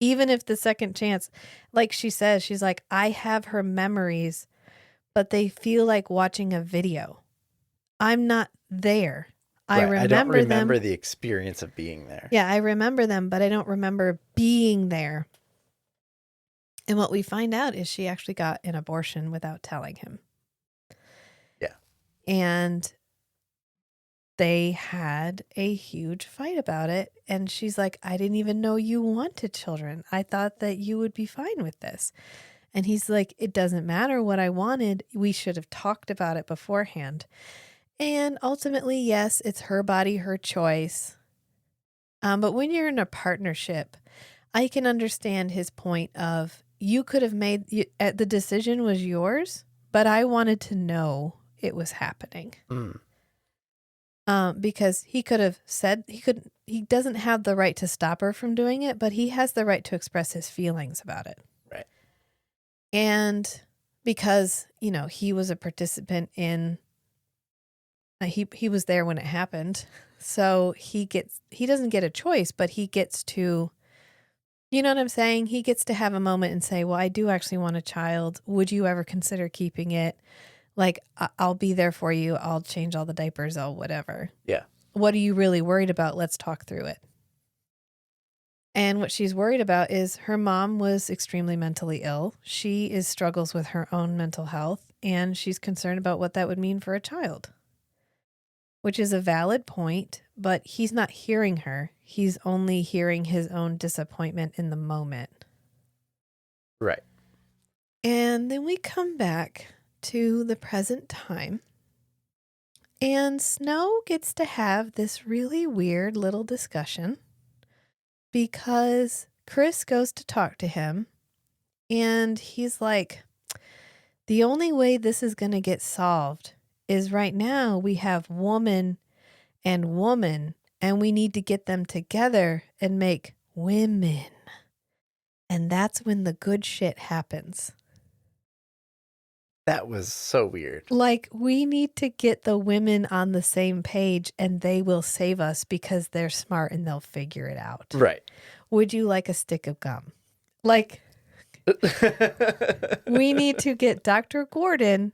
Even if the second chance, like she says, she's like, I have her memories, but they feel like watching a video. I'm not there. Right. I don't remember them. The experience of being there. Yeah, I remember them, but I don't remember being there. And what we find out is she actually got an abortion without telling him. Yeah. And they had a huge fight about it. And she's like, I didn't even know you wanted children. I thought that you would be fine with this. And he's like, it doesn't matter what I wanted. We should have talked about it beforehand. And ultimately, yes, it's her body, her choice. But when you're in a partnership, I can understand his point of, you could have the decision was yours, but I wanted to know it was happening. Because he could have said he doesn't have the right to stop her from doing it, but he has the right to express his feelings about it. Right. And because, he was a participant in, he was there when it happened. So he doesn't get a choice, but he gets to, you know what I'm saying? He gets to have a moment and say, well, I do actually want a child. Would you ever consider keeping it? Like, I'll be there for you. I'll change all the diapers. I'll whatever. Yeah. What are you really worried about? Let's talk through it. And what she's worried about is her mom was extremely mentally ill. She struggles with her own mental health, and she's concerned about what that would mean for a child, which is a valid point, but he's not hearing her. He's only hearing his own disappointment in the moment. Right. And then we come back to the present time, and Snow gets to have this really weird little discussion because Chris goes to talk to him, and he's like, the only way this is going to get solved is right now we have woman and woman, and we need to get them together and make women. And that's when the good shit happens. That was so weird. Like, we need to get the women on the same page and they will save us because they're smart and they'll figure it out. Right. Would you like a stick of gum? Like, we need to get Dr. Gordon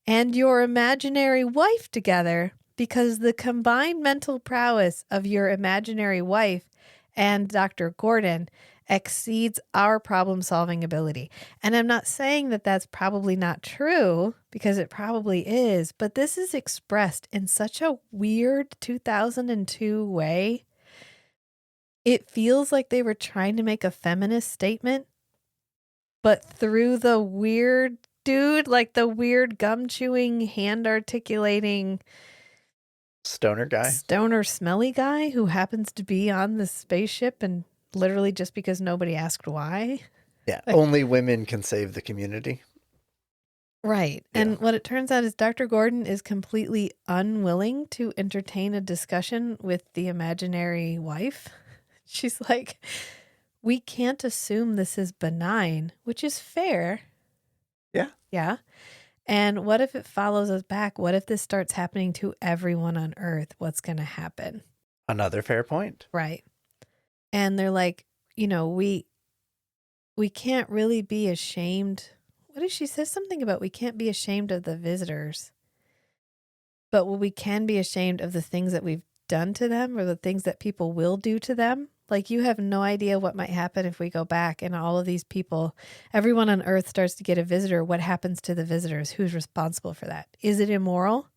and your imaginary wife together because the combined mental prowess of your imaginary wife and Dr. Gordon exceeds our problem-solving ability. And I'm not saying that that's probably not true, because it probably is, but this is expressed in such a weird 2002 way. It feels like they were trying to make a feminist statement, but through the weird dude, like the weird gum-chewing, hand-articulating stoner smelly guy who happens to be on this spaceship and literally just because nobody asked why. Yeah, only women can save the community. Right. Yeah. And what it turns out is Dr. Gordon is completely unwilling to entertain a discussion with the imaginary wife. She's like, we can't assume this is benign, which is fair. Yeah. Yeah. And what if it follows us back? What if this starts happening to everyone on Earth? What's going to happen? Another fair point. Right. And they're like, we can't really be ashamed. What did she say? Something about we can't be ashamed of the visitors, but we can be ashamed of the things that we've done to them or the things that people will do to them. Like, you have no idea what might happen if we go back and all of these people, everyone on Earth starts to get a visitor. What happens to the visitors? Who's responsible for that? Is it immoral?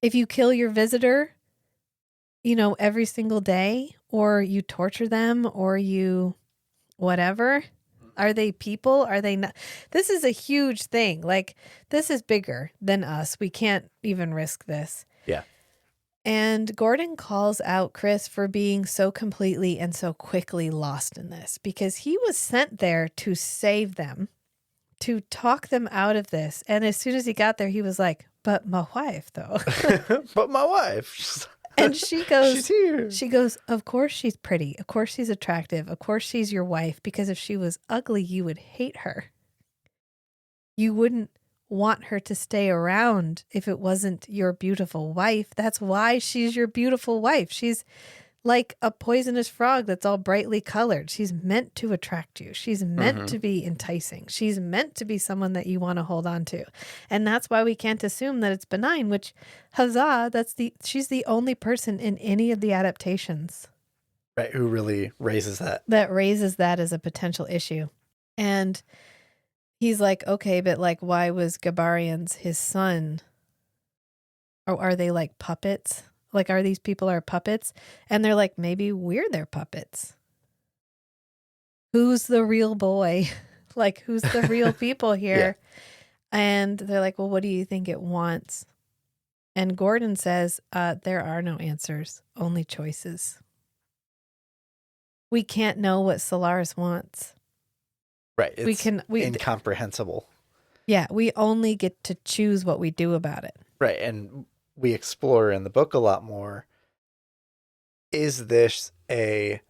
If you kill your visitor, every single day, or you torture them, or you whatever, are they people? Are they not? This is a huge thing. Like, this is bigger than us. We can't even risk this. Yeah. And Gordon calls out Chris for being so completely and so quickly lost in this, because he was sent there to save them, to talk them out of this. And as soon as he got there, he was like, but my wife, though. But my wife. And she goes, she's here. She goes, of course she's pretty. Of course she's attractive. Of course she's your wife, because if she was ugly, you would hate her. You wouldn't want her to stay around if it wasn't your beautiful wife. That's why she's your beautiful wife. She's like a poisonous frog that's all brightly colored. She's meant to attract you. She's meant to be enticing. She's meant to be someone that you want to hold on to. And that's why we can't assume that it's benign, which, huzzah, she's the only person in any of the adaptations. Right, who really raises that. That raises that as a potential issue. And he's like, okay, but like, why was Gabarian's his son? Or are they like puppets? Like, are these people our puppets? And they're like, maybe we're their puppets. Who's the real boy? Like, who's the real people here? Yeah. And they're like, well, what do you think it wants? And Gordon says, there are no answers, only choices. We can't know what Solaris wants. Right. It's incomprehensible. Yeah, we only get to choose what we do about it. Right. And we explore in the book a lot more, is this a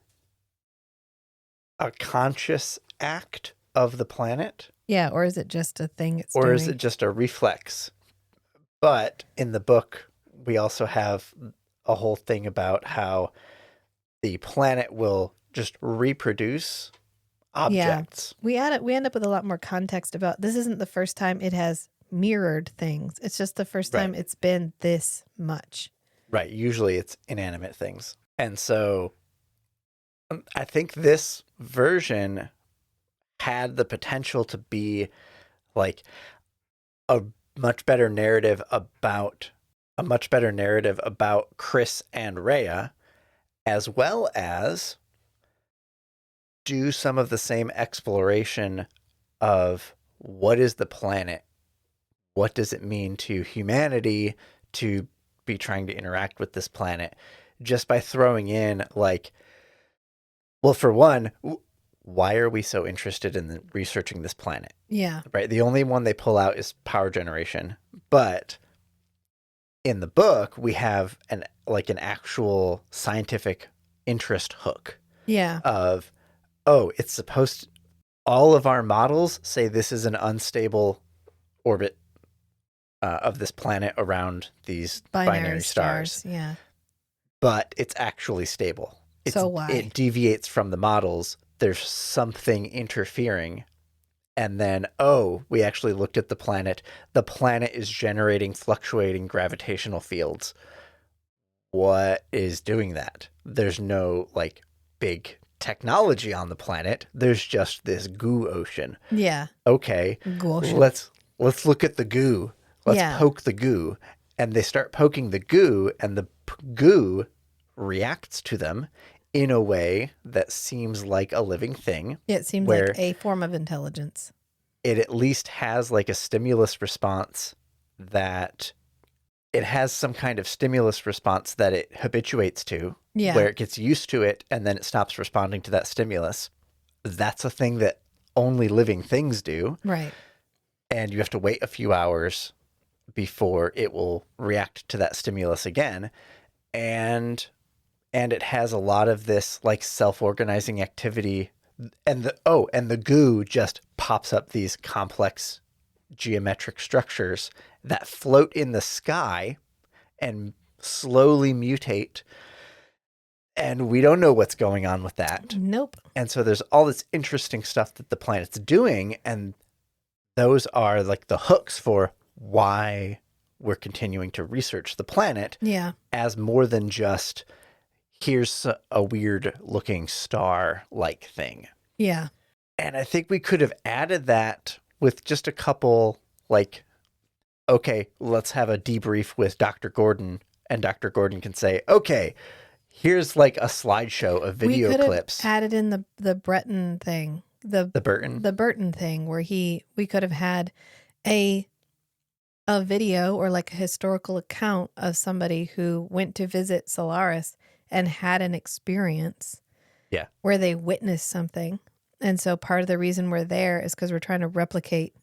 conscious act of the planet? Yeah, or is it just a thing it's Or doing? is it just a reflex? But in the book, we also have a whole thing about how the planet will just reproduce objects. Yeah. We end up with a lot more context about this isn't the first time it has mirrored things. It's just the first time it's been this much. Right. Usually it's inanimate things. And so I think this version had the potential to be like a much better narrative about Chris and Rheya, as well as do some of the same exploration of what is the planet? What does it mean to humanity to be trying to interact with this planet? Just by throwing in, like, well, for one, why are we so interested in researching this planet? Yeah. Right. The only one they pull out is power generation. But in the book, we have an actual scientific interest hook. Yeah. Of, oh, it's supposed to, all of our models say this is an unstable orbit of this planet around these binary stars. Yeah. But it's actually stable. So why? It deviates from the models. There's something interfering. And then, we actually looked at the planet. The planet is generating fluctuating gravitational fields. What is doing that? There's no like big technology on the planet. There's just this goo ocean. Yeah. Okay. Goo ocean. Let's look at the goo. Let's poke the goo. And they start poking the goo, and the goo reacts to them in a way that seems like a living thing. It seems like a form of intelligence. It at least has like a stimulus response that it has some kind of stimulus response that it habituates to, where it gets used to it and then it stops responding to that stimulus. That's a thing that only living things do. Right. And you have to wait a few hours before it will react to that stimulus again. And it has a lot of this like self-organizing activity, and the goo just pops up these complex geometric structures that float in the sky and slowly mutate, and we don't know what's going on with that. Nope. And so there's all this interesting stuff that the planet's doing, and those are like the hooks for why we're continuing to research the planet. Yeah. As more than just here's a weird looking star like thing. Yeah. And I think we could have added that with just a couple, like, okay, let's have a debrief with Dr. Gordon, and Dr. Gordon can say, okay, here's like a slideshow of video we could clips. Have added in the Breton thing, the Burton thing, where we could have had a video or like a historical account of somebody who went to visit Solaris and had an experience where they witnessed something. And so part of the reason we're there is because we're trying to replicate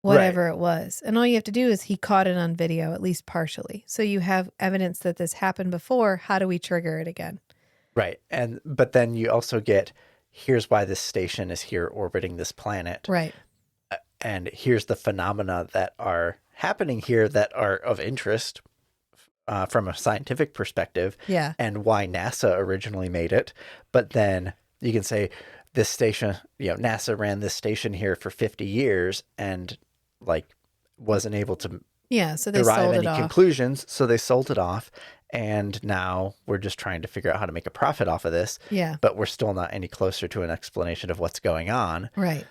whatever it was. And all you have to do is he caught it on video, at least partially. So you have evidence that this happened before. How do we trigger it again? Right. But then you also get, here's why this station is here orbiting this planet. Right. And here's the phenomena that are happening here that are of interest from a scientific perspective. Yeah. And why NASA originally made it. But then you can say this station, NASA ran this station here for 50 years and like wasn't able to so they derive sold any it off. conclusions. So they sold it off. And now we're just trying to figure out how to make a profit off of this. Yeah. But we're still not any closer to an explanation of what's going on. Right.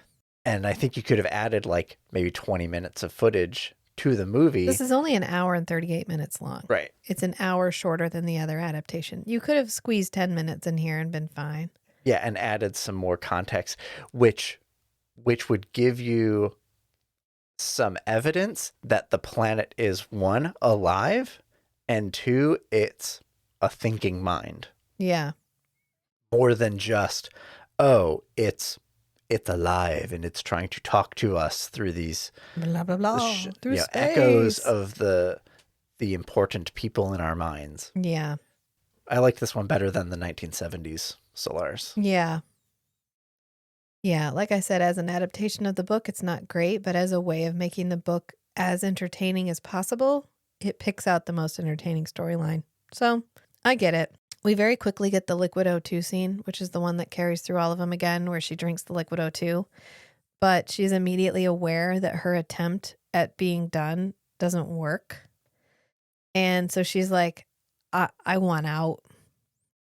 And I think you could have added like maybe 20 minutes of footage to the movie. This is only an hour and 38 minutes long. Right. It's an hour shorter than the other adaptation. You could have squeezed 10 minutes in here and been fine. Yeah, and added some more context, which would give you some evidence that the planet is, one, alive, and two, it's a thinking mind. Yeah. More than just, it's alive and it's trying to talk to us through these blah blah blah through space. echoes of the the important people in our minds. Yeah. I like this one better than the 1970s Solaris. Yeah. Yeah. Like I said, as an adaptation of the book, it's not great, but as a way of making the book as entertaining as possible, it picks out the most entertaining storyline. So I get it. We very quickly get the liquid O2 scene, which is the one that carries through all of them again, where she drinks the liquid O2. But she's immediately aware that her attempt at being done doesn't work. And so she's like, I want out.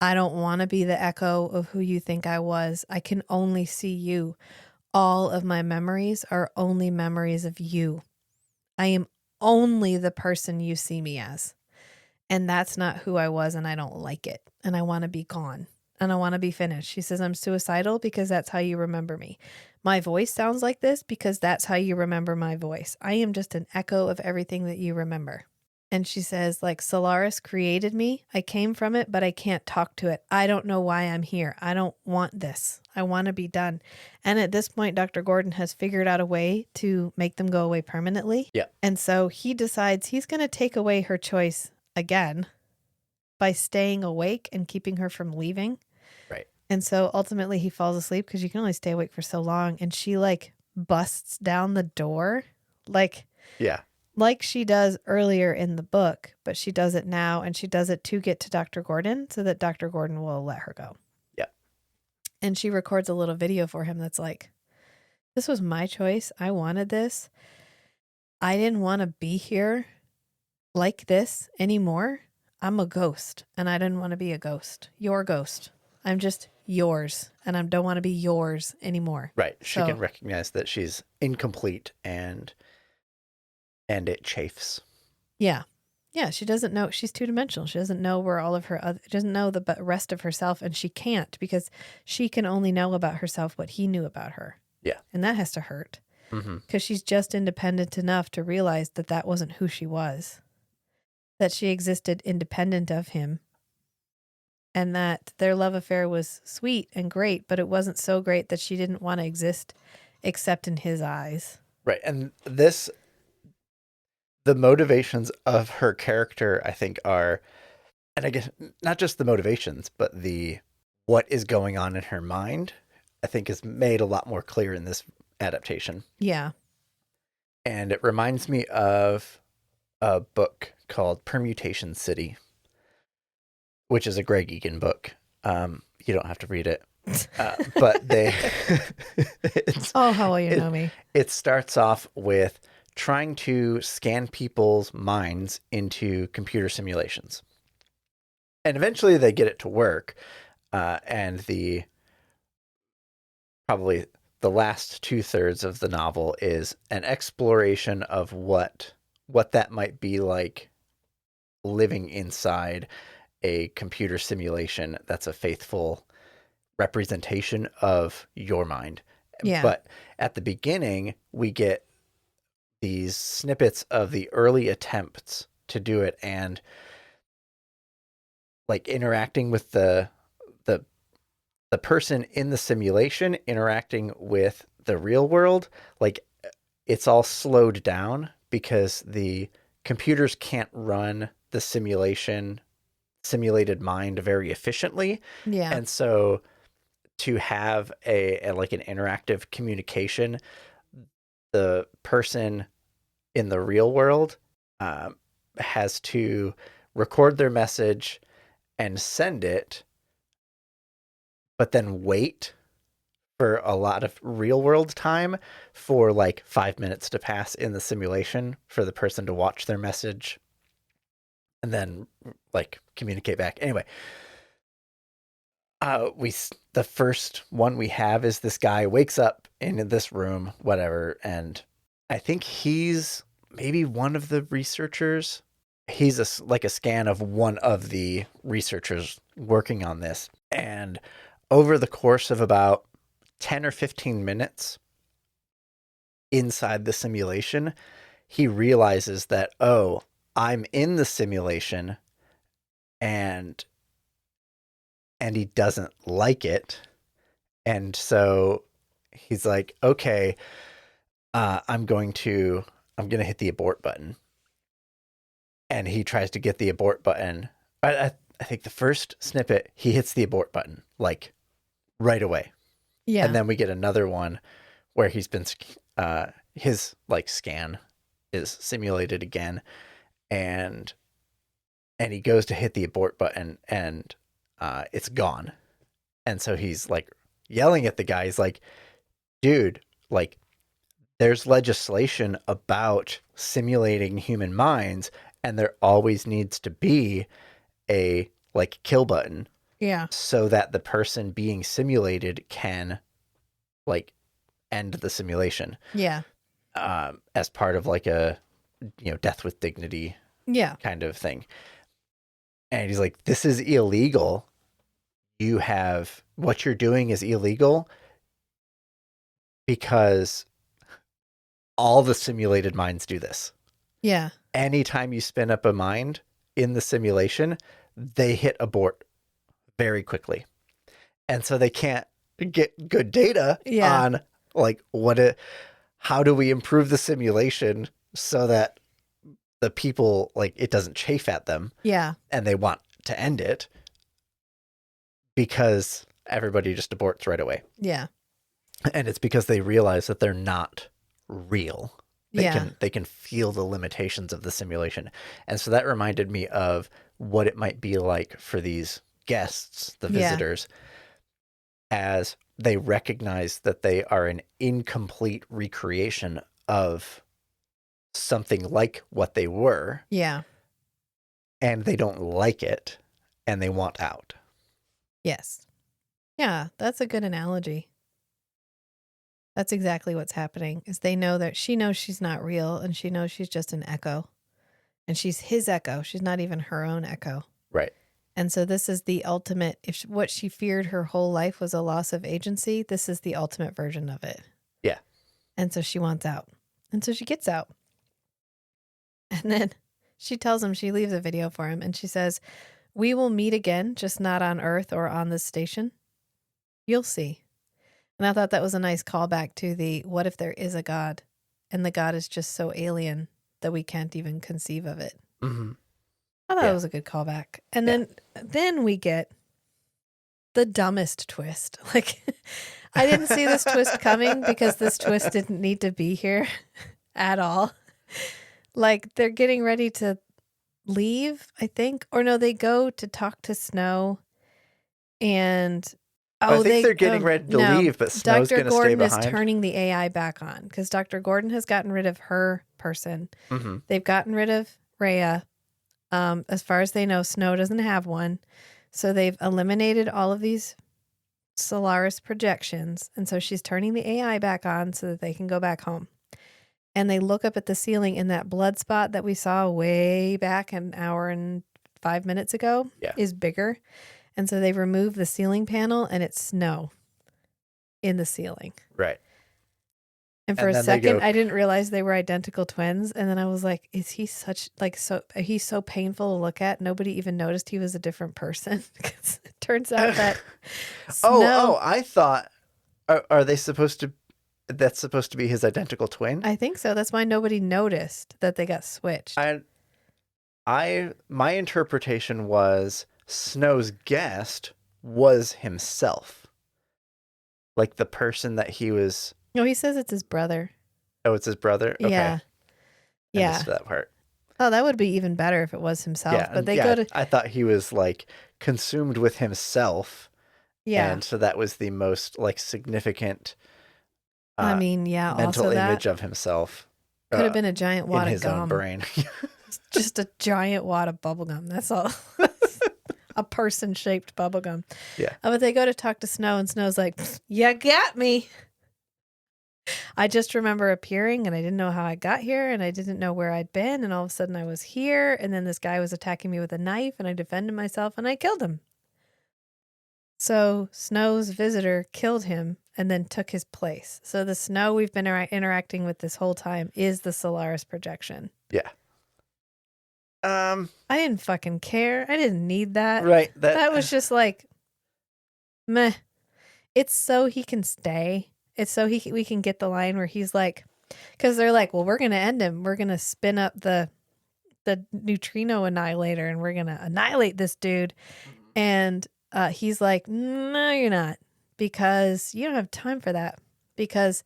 I don't want to be the echo of who you think I was. I can only see you. All of my memories are only memories of you. I am only the person you see me as. And that's not who I was, and I don't like it. And I want to be gone. And I want to be finished. She says, I'm suicidal because that's how you remember me. My voice sounds like this because that's how you remember my voice. I am just an echo of everything that you remember. And she says, like, Solaris created me. I came from it, but I can't talk to it. I don't know why I'm here. I don't want this. I want to be done. And at this point, Dr. Gordon has figured out a way to make them go away permanently. Yeah. And so he decides he's going to take away her choice again by staying awake and keeping her from leaving. Right. And so ultimately he falls asleep because you can only stay awake for so long. And she like busts down the door like she does earlier in the book, but she does it now, and she does it to get to Dr. Gordon so that Dr. Gordon will let her go. Yeah. And she records a little video for him that's like, this was my choice. I wanted this. I didn't want to be here like this anymore. I'm a ghost, and I didn't want to be a ghost. Your ghost. I'm just yours, and I don't want to be yours anymore. Right. She can recognize that she's incomplete and it chafes. Yeah. Yeah, she doesn't know. She's two-dimensional. She doesn't know where all of her other, doesn't know the rest of herself, and she can't because she can only know about herself what he knew about her. Yeah. And that has to hurt Mm-hmm. because she's just independent enough to realize that that wasn't who she was, that she existed independent of him, and that their love affair was sweet and great, but it wasn't so great that she didn't want to exist except in his eyes. Right. And the motivations of her character, I think, are, and I guess not just the motivations, but what is going on in her mind, I think is made a lot more clear in this adaptation. Yeah. And it reminds me of a book called Permutation City, which is a Greg Egan book. You don't have to read it. But how well you know me. It starts off with trying to scan people's minds into computer simulations. And eventually they get it to work. And probably the last 2/3 of the novel is an exploration of what that might be like living inside a computer simulation that's a faithful representation of your mind. Yeah. But at the beginning, we get these snippets of the early attempts to do it, and like interacting with the person in the simulation interacting with the real world. Like, it's all slowed down because the computers can't run the simulated mind very efficiently. Yeah. And so to have a like an interactive communication, the person in the real world has to record their message and send it, but then wait for a lot of real world time for like 5 minutes to pass in the simulation for the person to watch their message and then like communicate back. Anyway, the first one we have is this guy wakes up in this room, whatever, and I think he's maybe one of the researchers. He's like a scan of one of the researchers working on this. And over the course of about 10 or 15 minutes inside the simulation, he realizes that, oh, I'm in the simulation, and he doesn't like it. And so he's like, okay, I'm going to hit the abort button. and he tries to get the abort button. I think the first snippet, he hits the abort button like right away. Yeah. And then we get another one where he's been, his like scan is simulated again, and he goes to hit the abort button, and it's gone. And so he's like yelling at the guy. He's like, dude, like, there's legislation about simulating human minds, and there always needs to be a like kill button Yeah. so that the person being simulated can like end the simulation. Yeah. As part of like a, death with dignity Yeah. kind of thing. And he's like, this is illegal. What you're doing is illegal because all the simulated minds do this. Yeah. Anytime you spin up a mind in the simulation, they hit abort very quickly. And so they can't get good data on like how do we improve the simulation so that the people, like, it doesn't chafe at them. Yeah. And they want to end it because everybody just aborts right away. Yeah. And it's because they realize that they're not real. They can feel the limitations of the simulation. And so that reminded me of what it might be like for these guests, the visitors, as they recognize that they are an incomplete recreation of something like what they were. Yeah. And they don't like it, and they want out. Yes. Yeah, that's a good analogy. That's exactly what's happening, is they know that she knows she's not real, and she knows she's just an echo. And she's his echo. She's not even her own echo. Right. And so this is the ultimate, if what she feared her whole life was a loss of agency, this is the ultimate version of it. Yeah. And so she wants out. And so she gets out. And then she tells him, she leaves a video for him, and she says, "We will meet again, just not on Earth or on this station. You'll see." And I thought that was a nice callback to the, what if there is a God, and the God is just so alien that we can't even conceive of it. Mm-hmm. I thought it was a good callback. And then we get the dumbest twist. Like, I didn't see this twist coming because this twist didn't need to be here at all. Like, they're getting ready to leave, I think. Or no, they go to talk to Snow, and I think they're getting ready to leave, but Snow's going to stay behind. Dr. Gordon is turning the AI back on because Dr. Gordon has gotten rid of her person. Mm-hmm. They've gotten rid of Rheya. As far as they know, Snow doesn't have one. So they've eliminated all of these Solaris projections. And so she's turning the AI back on so that they can go back home. And they look up at the ceiling, and that blood spot that we saw way back an hour and 5 minutes ago is bigger. And so they remove the ceiling panel, and it's Snow in the ceiling. Right. And for a second, I didn't realize they were identical twins. And then I was like, is he he's so painful to look at. Nobody even noticed he was a different person. Because it turns out that Snow, I thought, are they that's supposed to be his identical twin? I think so. That's why nobody noticed that they got switched. My interpretation was Snow's guest was himself. Like the person that he was. No, he says it's his brother. Oh, it's his brother? Okay. Yeah. I missed that part. Oh, that would be even better if it was himself. Yeah, but they go to. I thought he was like consumed with himself. Yeah. And so that was the most like significant mental also image of himself. Could have been a giant wad in of his gum. own brain. Just a giant wad of bubble gum. That's all. A person-shaped bubble gum. Yeah. But they go to talk to Snow, and Snow's like, "You got me. I just remember appearing, and I didn't know how I got here, and I didn't know where I'd been, and all of a sudden I was here, and then this guy was attacking me with a knife, and I defended myself, and I killed him." So Snow's visitor killed him and then took his place. So the Snow we've been interacting with this whole time is the Solaris projection. Yeah. I didn't fucking care. I didn't need that. Right. That was just like, meh. It's so he can stay. It's so we can get the line where he's like, because they're like, well, we're going to end him. We're going to spin up the the neutrino annihilator and we're going to annihilate this dude. And he's like, no, you're not, because you don't have time for that. Because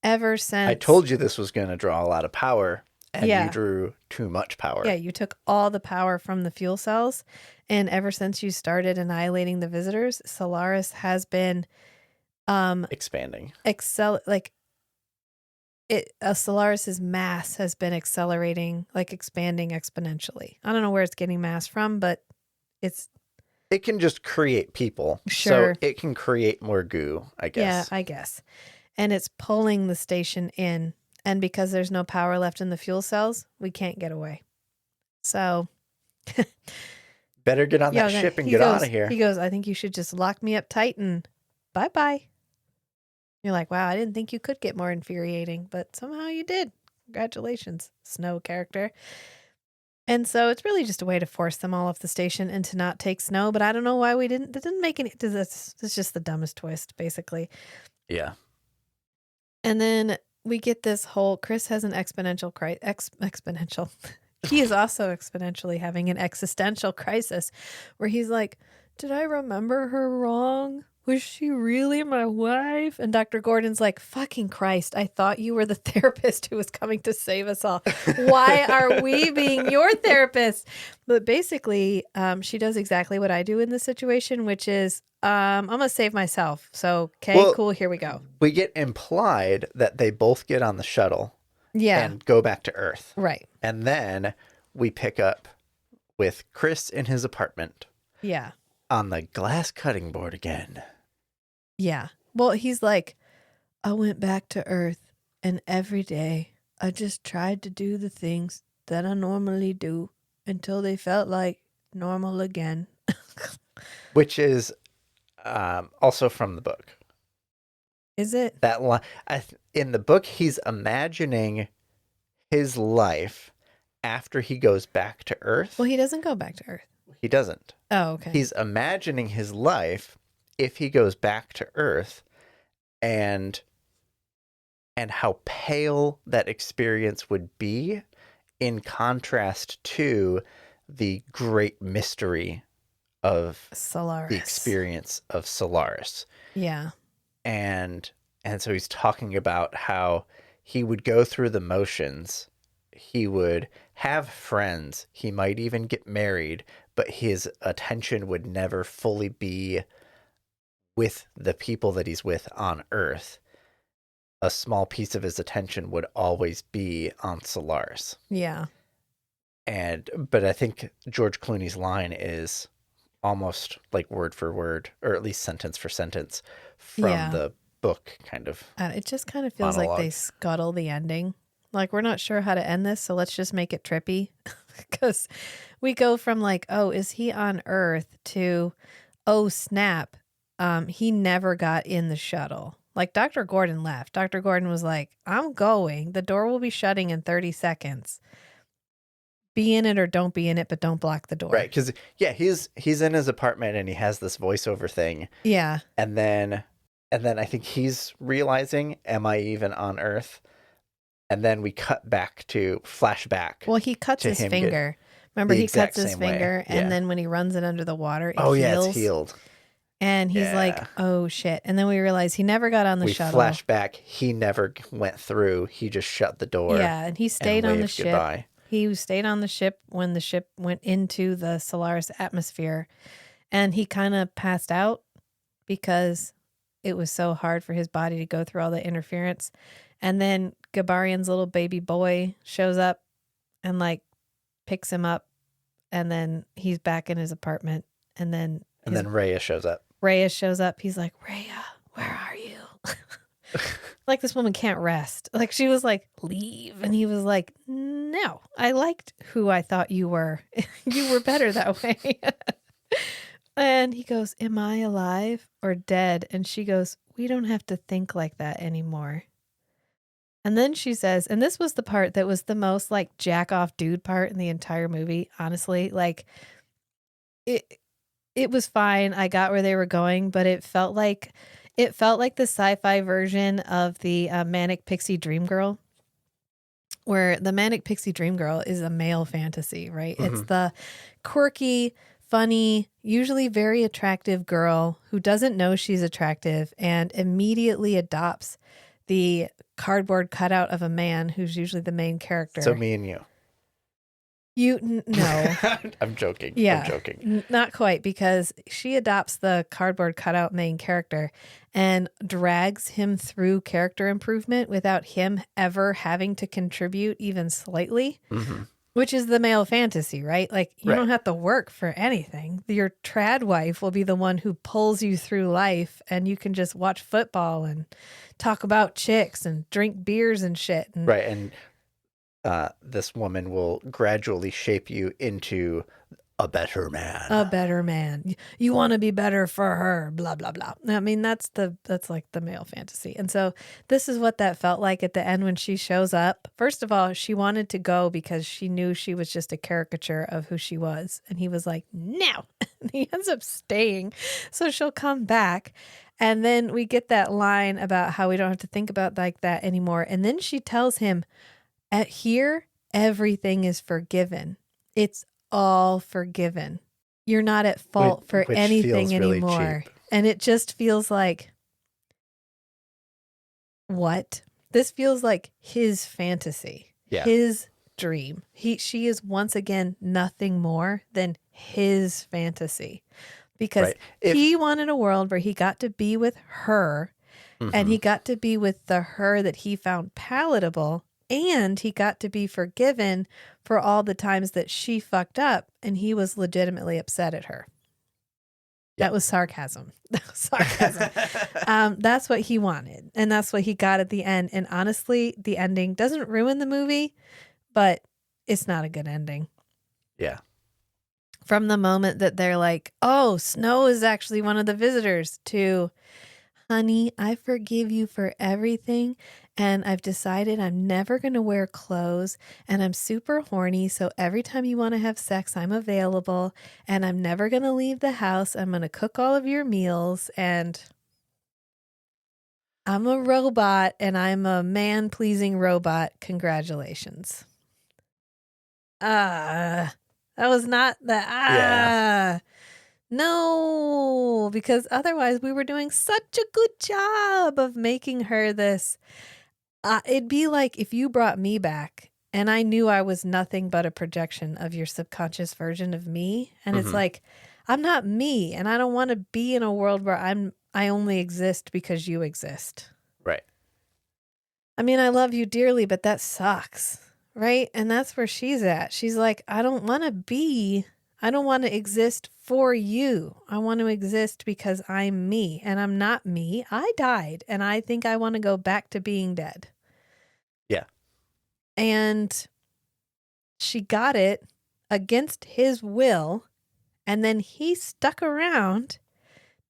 ever since... I told you this was going to draw a lot of power, and Yeah. you drew too much power. Yeah, you took all the power from the fuel cells. And ever since you started annihilating the visitors, Solaris has been... expanding. Solaris's mass has been accelerating, like expanding exponentially. I don't know where it's getting mass from, but it can just create people. Sure. So it can create more goo, I guess. Yeah, I guess. And it's pulling the station in. And because there's no power left in the fuel cells, we can't get away. So better get on that ship and get out of here. He goes, I think you should just lock me up tight and bye-bye. You're like, wow, I didn't think you could get more infuriating, but somehow you did. Congratulations, Snow character. And so it's really just a way to force them all off the station and to not take Snow. But I don't know why we didn't. That didn't make any. It's just the dumbest twist, basically. Yeah. And then we get this whole Chris has an exponential. He is also exponentially having an existential crisis where he's like, did I remember her wrong? Was she really my wife? And Dr. Gordon's like, fucking Christ, I thought you were the therapist who was coming to save us all. Why are we being your therapist? But basically, she does exactly what I do in this situation, which is, I'm going to save myself. So, okay, cool, here we go. We get implied that they both get on the shuttle and go back to Earth. Right. And then we pick up with Chris in his apartment. Yeah. On the glass cutting board again. Yeah. Well, he's like, I went back to Earth, and every day I just tried to do the things that I normally do until they felt like normal again. Which is also from the book. Is it? That in the book, he's imagining his life after he goes back to Earth. Well, he doesn't go back to Earth. He doesn't. Oh, okay. He's imagining his life if he goes back to Earth, and how pale that experience would be in contrast to the great mystery of Solaris. The experience of Solaris. Yeah. And so he's talking about how he would go through the motions. He would have friends. He might even get married, but his attention would never fully be with the people that he's with on Earth. A small piece of his attention would always be on Solaris. Yeah. But I think George Clooney's line is almost like word for word, or at least sentence for sentence from the book, kind of. It just kind of feels monologue. like they scuttle the ending. Like, we're not sure how to end this, so let's just make it trippy. Because we go from like, oh, is he on Earth, to, oh, snap, he never got in the shuttle. Like, Dr. Gordon left. Dr. Gordon was like, I'm going. The door will be shutting in 30 seconds. Be in it or don't be in it, but don't block the door. Right, because, yeah, he's in his apartment and he has this voiceover thing. Yeah. And then I think he's realizing, am I even on Earth? And then we cut back to flashback. Well, he cuts his finger. Remember, he cuts his finger, and then when he runs it under the water, it heals. Yeah, it's healed. And he's like, oh, shit. And then we realize he never got on the shuttle. We flash back. He never went through. He just shut the door. Yeah, and he stayed on the ship. Goodbye. He stayed on the ship when the ship went into the Solaris atmosphere. And he kind of passed out because it was so hard for his body to go through all the interference. And then Gabarian's little baby boy shows up and like picks him up, and then he's back in his apartment. And then Rheya shows up. He's like, Rheya, where are you? Like, this woman can't rest. Like, she was like, leave. And he was like, no, I liked who I thought you were. You were better that way. And he goes, am I alive or dead? And she goes, we don't have to think like that anymore. And then she says, and this was the part that was the most like jack off dude part in the entire movie, honestly. Like, it was fine. I got where they were going, but it felt like the sci-fi version of the Manic Pixie Dream Girl, where the Manic Pixie Dream Girl is a male fantasy, right? Mm-hmm. It's the quirky, funny, usually very attractive girl who doesn't know she's attractive and immediately adopts the cardboard cutout of a man who's usually the main character. So me and you. No. I'm joking. Yeah. I'm joking. Not quite, because she adopts the cardboard cutout main character and drags him through character improvement without him ever having to contribute even slightly, Mm-hmm. which is the male fantasy, right? Like, you Right. don't have to work for anything. Your trad wife will be the one who pulls you through life, and you can just watch football and talk about chicks and drink beers and shit. And Right. And this woman will gradually shape you into a better man. a better man. You want to be better for her, blah, blah, blah. I mean, that's like the male fantasy. And so this is what that felt like at the end when she shows up. First of all, she wanted to go because she knew she was just a caricature of who she was. And he was like, no. And he ends up staying. So she'll come back. And then we get that line about how we don't have to think about like that anymore. And then she tells him, at here, everything is forgiven. It's all forgiven. You're not at fault for Which anything feels really anymore. cheap. And it just feels like, what? This feels like his fantasy, Yeah. his dream. She is once again nothing more than his fantasy, because Right. he wanted a world where he got to be with her, and he got to be with the her that he found palatable, and he got to be forgiven for all the times that she fucked up, and he was legitimately upset at her. Yeah. That was sarcasm. That was sarcasm. That's what he wanted, and that's what he got at the end. And honestly, the ending doesn't ruin the movie, but it's not a good ending. Yeah. From the moment that they're like, oh, Snow is actually one of the visitors, to, honey, I forgive you for everything, and I've decided I'm never going to wear clothes, and I'm super horny, so every time you want to have sex, I'm available, and I'm never going to leave the house. I'm going to cook all of your meals, and I'm a robot, and I'm a man-pleasing robot. Congratulations. That was not the Yeah. No, because otherwise we were doing such a good job of making her this. It'd be like if you brought me back and I knew I was nothing but a projection of your subconscious version of me. And it's Mhm. like, I'm not me, and I don't want to be in a world where I only exist because you exist. Right. I mean, I love you dearly, but that sucks, right? And that's where she's at. She's like, I don't want to exist for you. I want to exist because I'm me, and I'm not me. I died, and I think I want to go back to being dead. Yeah. And she got it against his will, and then he stuck around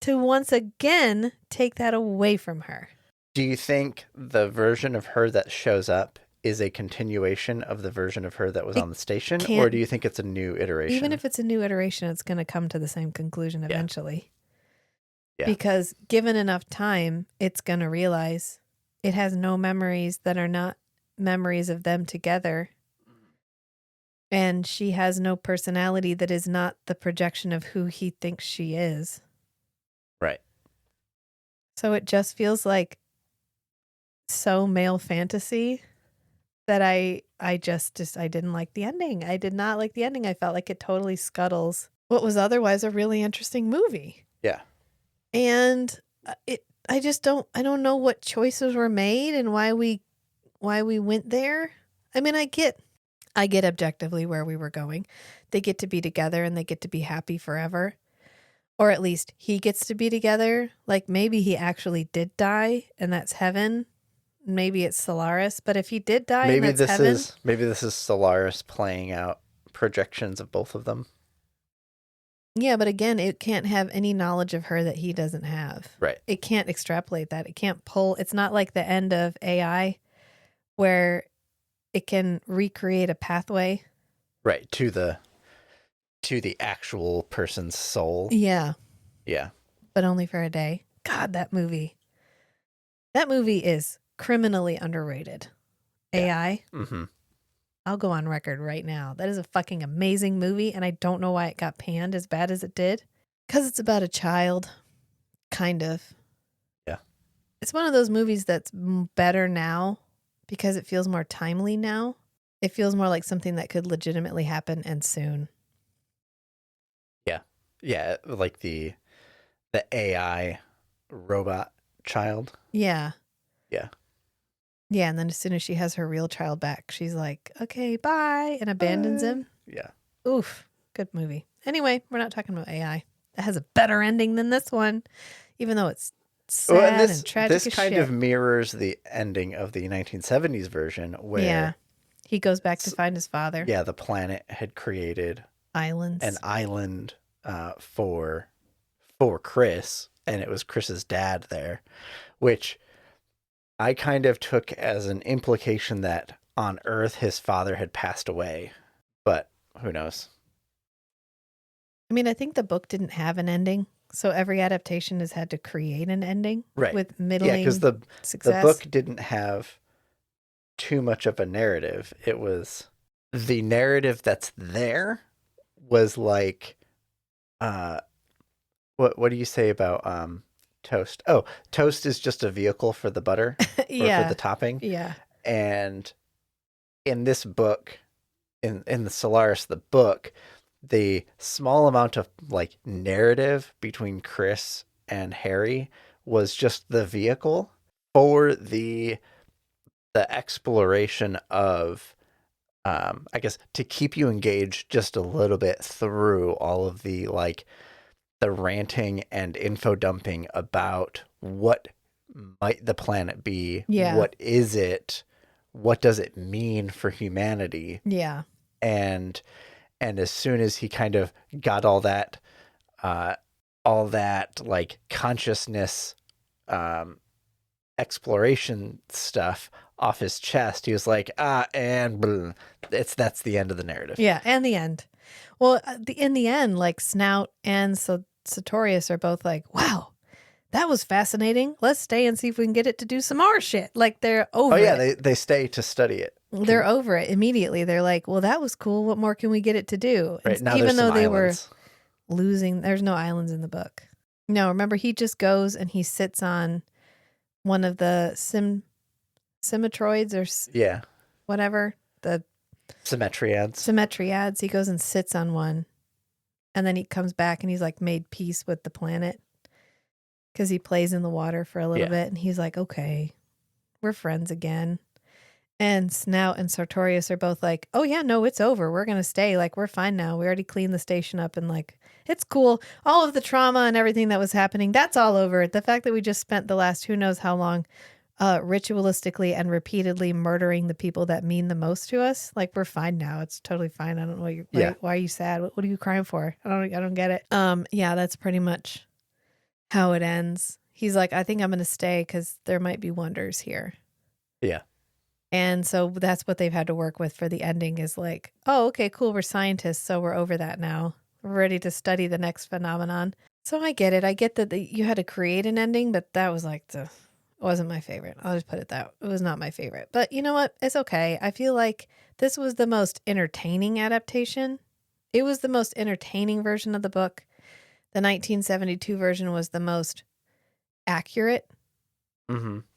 to once again take that away from her. Do you think the version of her that shows up is a continuation of the version of her that was on the station, or do you think it's a new iteration? Even if it's a new iteration, it's going to come to the same conclusion eventually. Yeah. Because given enough time, it's going to realize it has no memories that are not memories of them together. And she has no personality that is not the projection of who he thinks she is. Right. So it just feels like so male fantasy that I didn't like the ending. I did not like the ending. I felt like it totally scuttles what was otherwise a really interesting movie. Yeah. And I don't know what choices were made and why we went there. I mean, I get objectively where we were going. They get to be together and they get to be happy forever. Or at least he gets to be together. Like maybe he actually did die and that's heaven. Maybe it's Solaris, but if he did die, Maybe and that's heaven, maybe this is Solaris playing out projections of both of them. yeah, but again, it can't have any knowledge of her that he doesn't have. Right. It can't extrapolate that. It can't pull. It's not like the end of AI where it can recreate a pathway. Right. To the actual person's soul. Yeah. Yeah. But only for a day. God, that movie is criminally underrated. Yeah. AI. Mm-hmm. I'll go on record right now. That is a fucking amazing movie, and I don't know why it got panned as bad as it did. Because it's about a child, kind of. Yeah. It's one of those movies that's better now because it feels more timely now. It feels more like something that could legitimately happen and soon. Yeah. Yeah, like the AI robot child. Yeah. Yeah. Yeah, and then as soon as she has her real child back, she's like, okay, bye, and abandons him. Yeah. Oof, good movie. Anyway, we're not talking about AI. It has a better ending than this one, even though it's sad and tragic This as kind shit. of mirrors the ending of the 1970s version where he goes back to find his father. Yeah, the planet had created Islands. an island for Chris, and it was Chris's dad there, which I kind of took as an implication that on Earth his father had passed away, but who knows? I mean, I think the book didn't have an ending, so every adaptation has had to create an ending, Right? with middling because the success. book didn't have too much of a narrative. It was the narrative that's there was like, what do you say about toast? Oh, toast is just a vehicle for the butter, or for the topping. Yeah. And in this book, in the Solaris, the book, the small amount of like narrative between Chris and Harry was just the vehicle for the exploration of, I guess, to keep you engaged just a little bit through all of the like the ranting and info dumping about what might the planet be, what is it, what does it mean for humanity, and as soon as he kind of got all that like consciousness exploration stuff off his chest, he was like, and blah. That's the end of the narrative. Yeah, and the end. Well, in the end, like Snout and Sartorius are both like, wow, that was fascinating. Let's stay and see if we can get it to do some more shit. Like they're over it. They stay to study it. They're over it immediately. They're like, well, that was cool. What more can we get it to do? Right, now even though they islands. were losing, there's no islands in the book. No, remember, he just goes and he sits on one of the symmetroids or whatever, the symmetriads. He goes and sits on one, and then he comes back and he's like made peace with the planet because he plays in the water for a little bit, and he's like, okay, we're friends again. And Snout and Sartorius are both like, oh yeah, no, it's over, we're gonna stay, like we're fine now, we already cleaned the station up, and like it's cool, all of the trauma and everything that was happening, that's all over. The fact that we just spent the last who knows how long ritualistically and repeatedly murdering the people that mean the most to us, like we're fine now, it's totally fine. I don't know what you're like, why are you sad? What are you crying for? I don't get it. That's pretty much how it ends. He's like, I think I'm gonna stay because there might be wonders here. And so that's what they've had to work with for the ending, is like, oh, okay, cool, we're scientists, so we're over that now, we're ready to study the next phenomenon. So I get it. I get that you had to create an ending, but that was like wasn't my favorite. I'll just put it that it was not my favorite. But you know what? It's okay. I feel like this was the most entertaining adaptation. It was the most entertaining version of the book. The 1972 version was the most accurate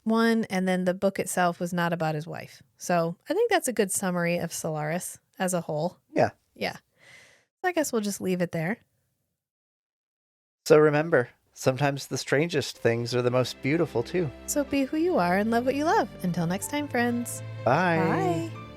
one, and then the book itself was not about his wife. So I think that's a good summary of Solaris as a whole. Yeah. I guess we'll just leave it there. So remember, sometimes the strangest things are the most beautiful too. So be who you are and love what you love. Until next time, friends. Bye. Bye.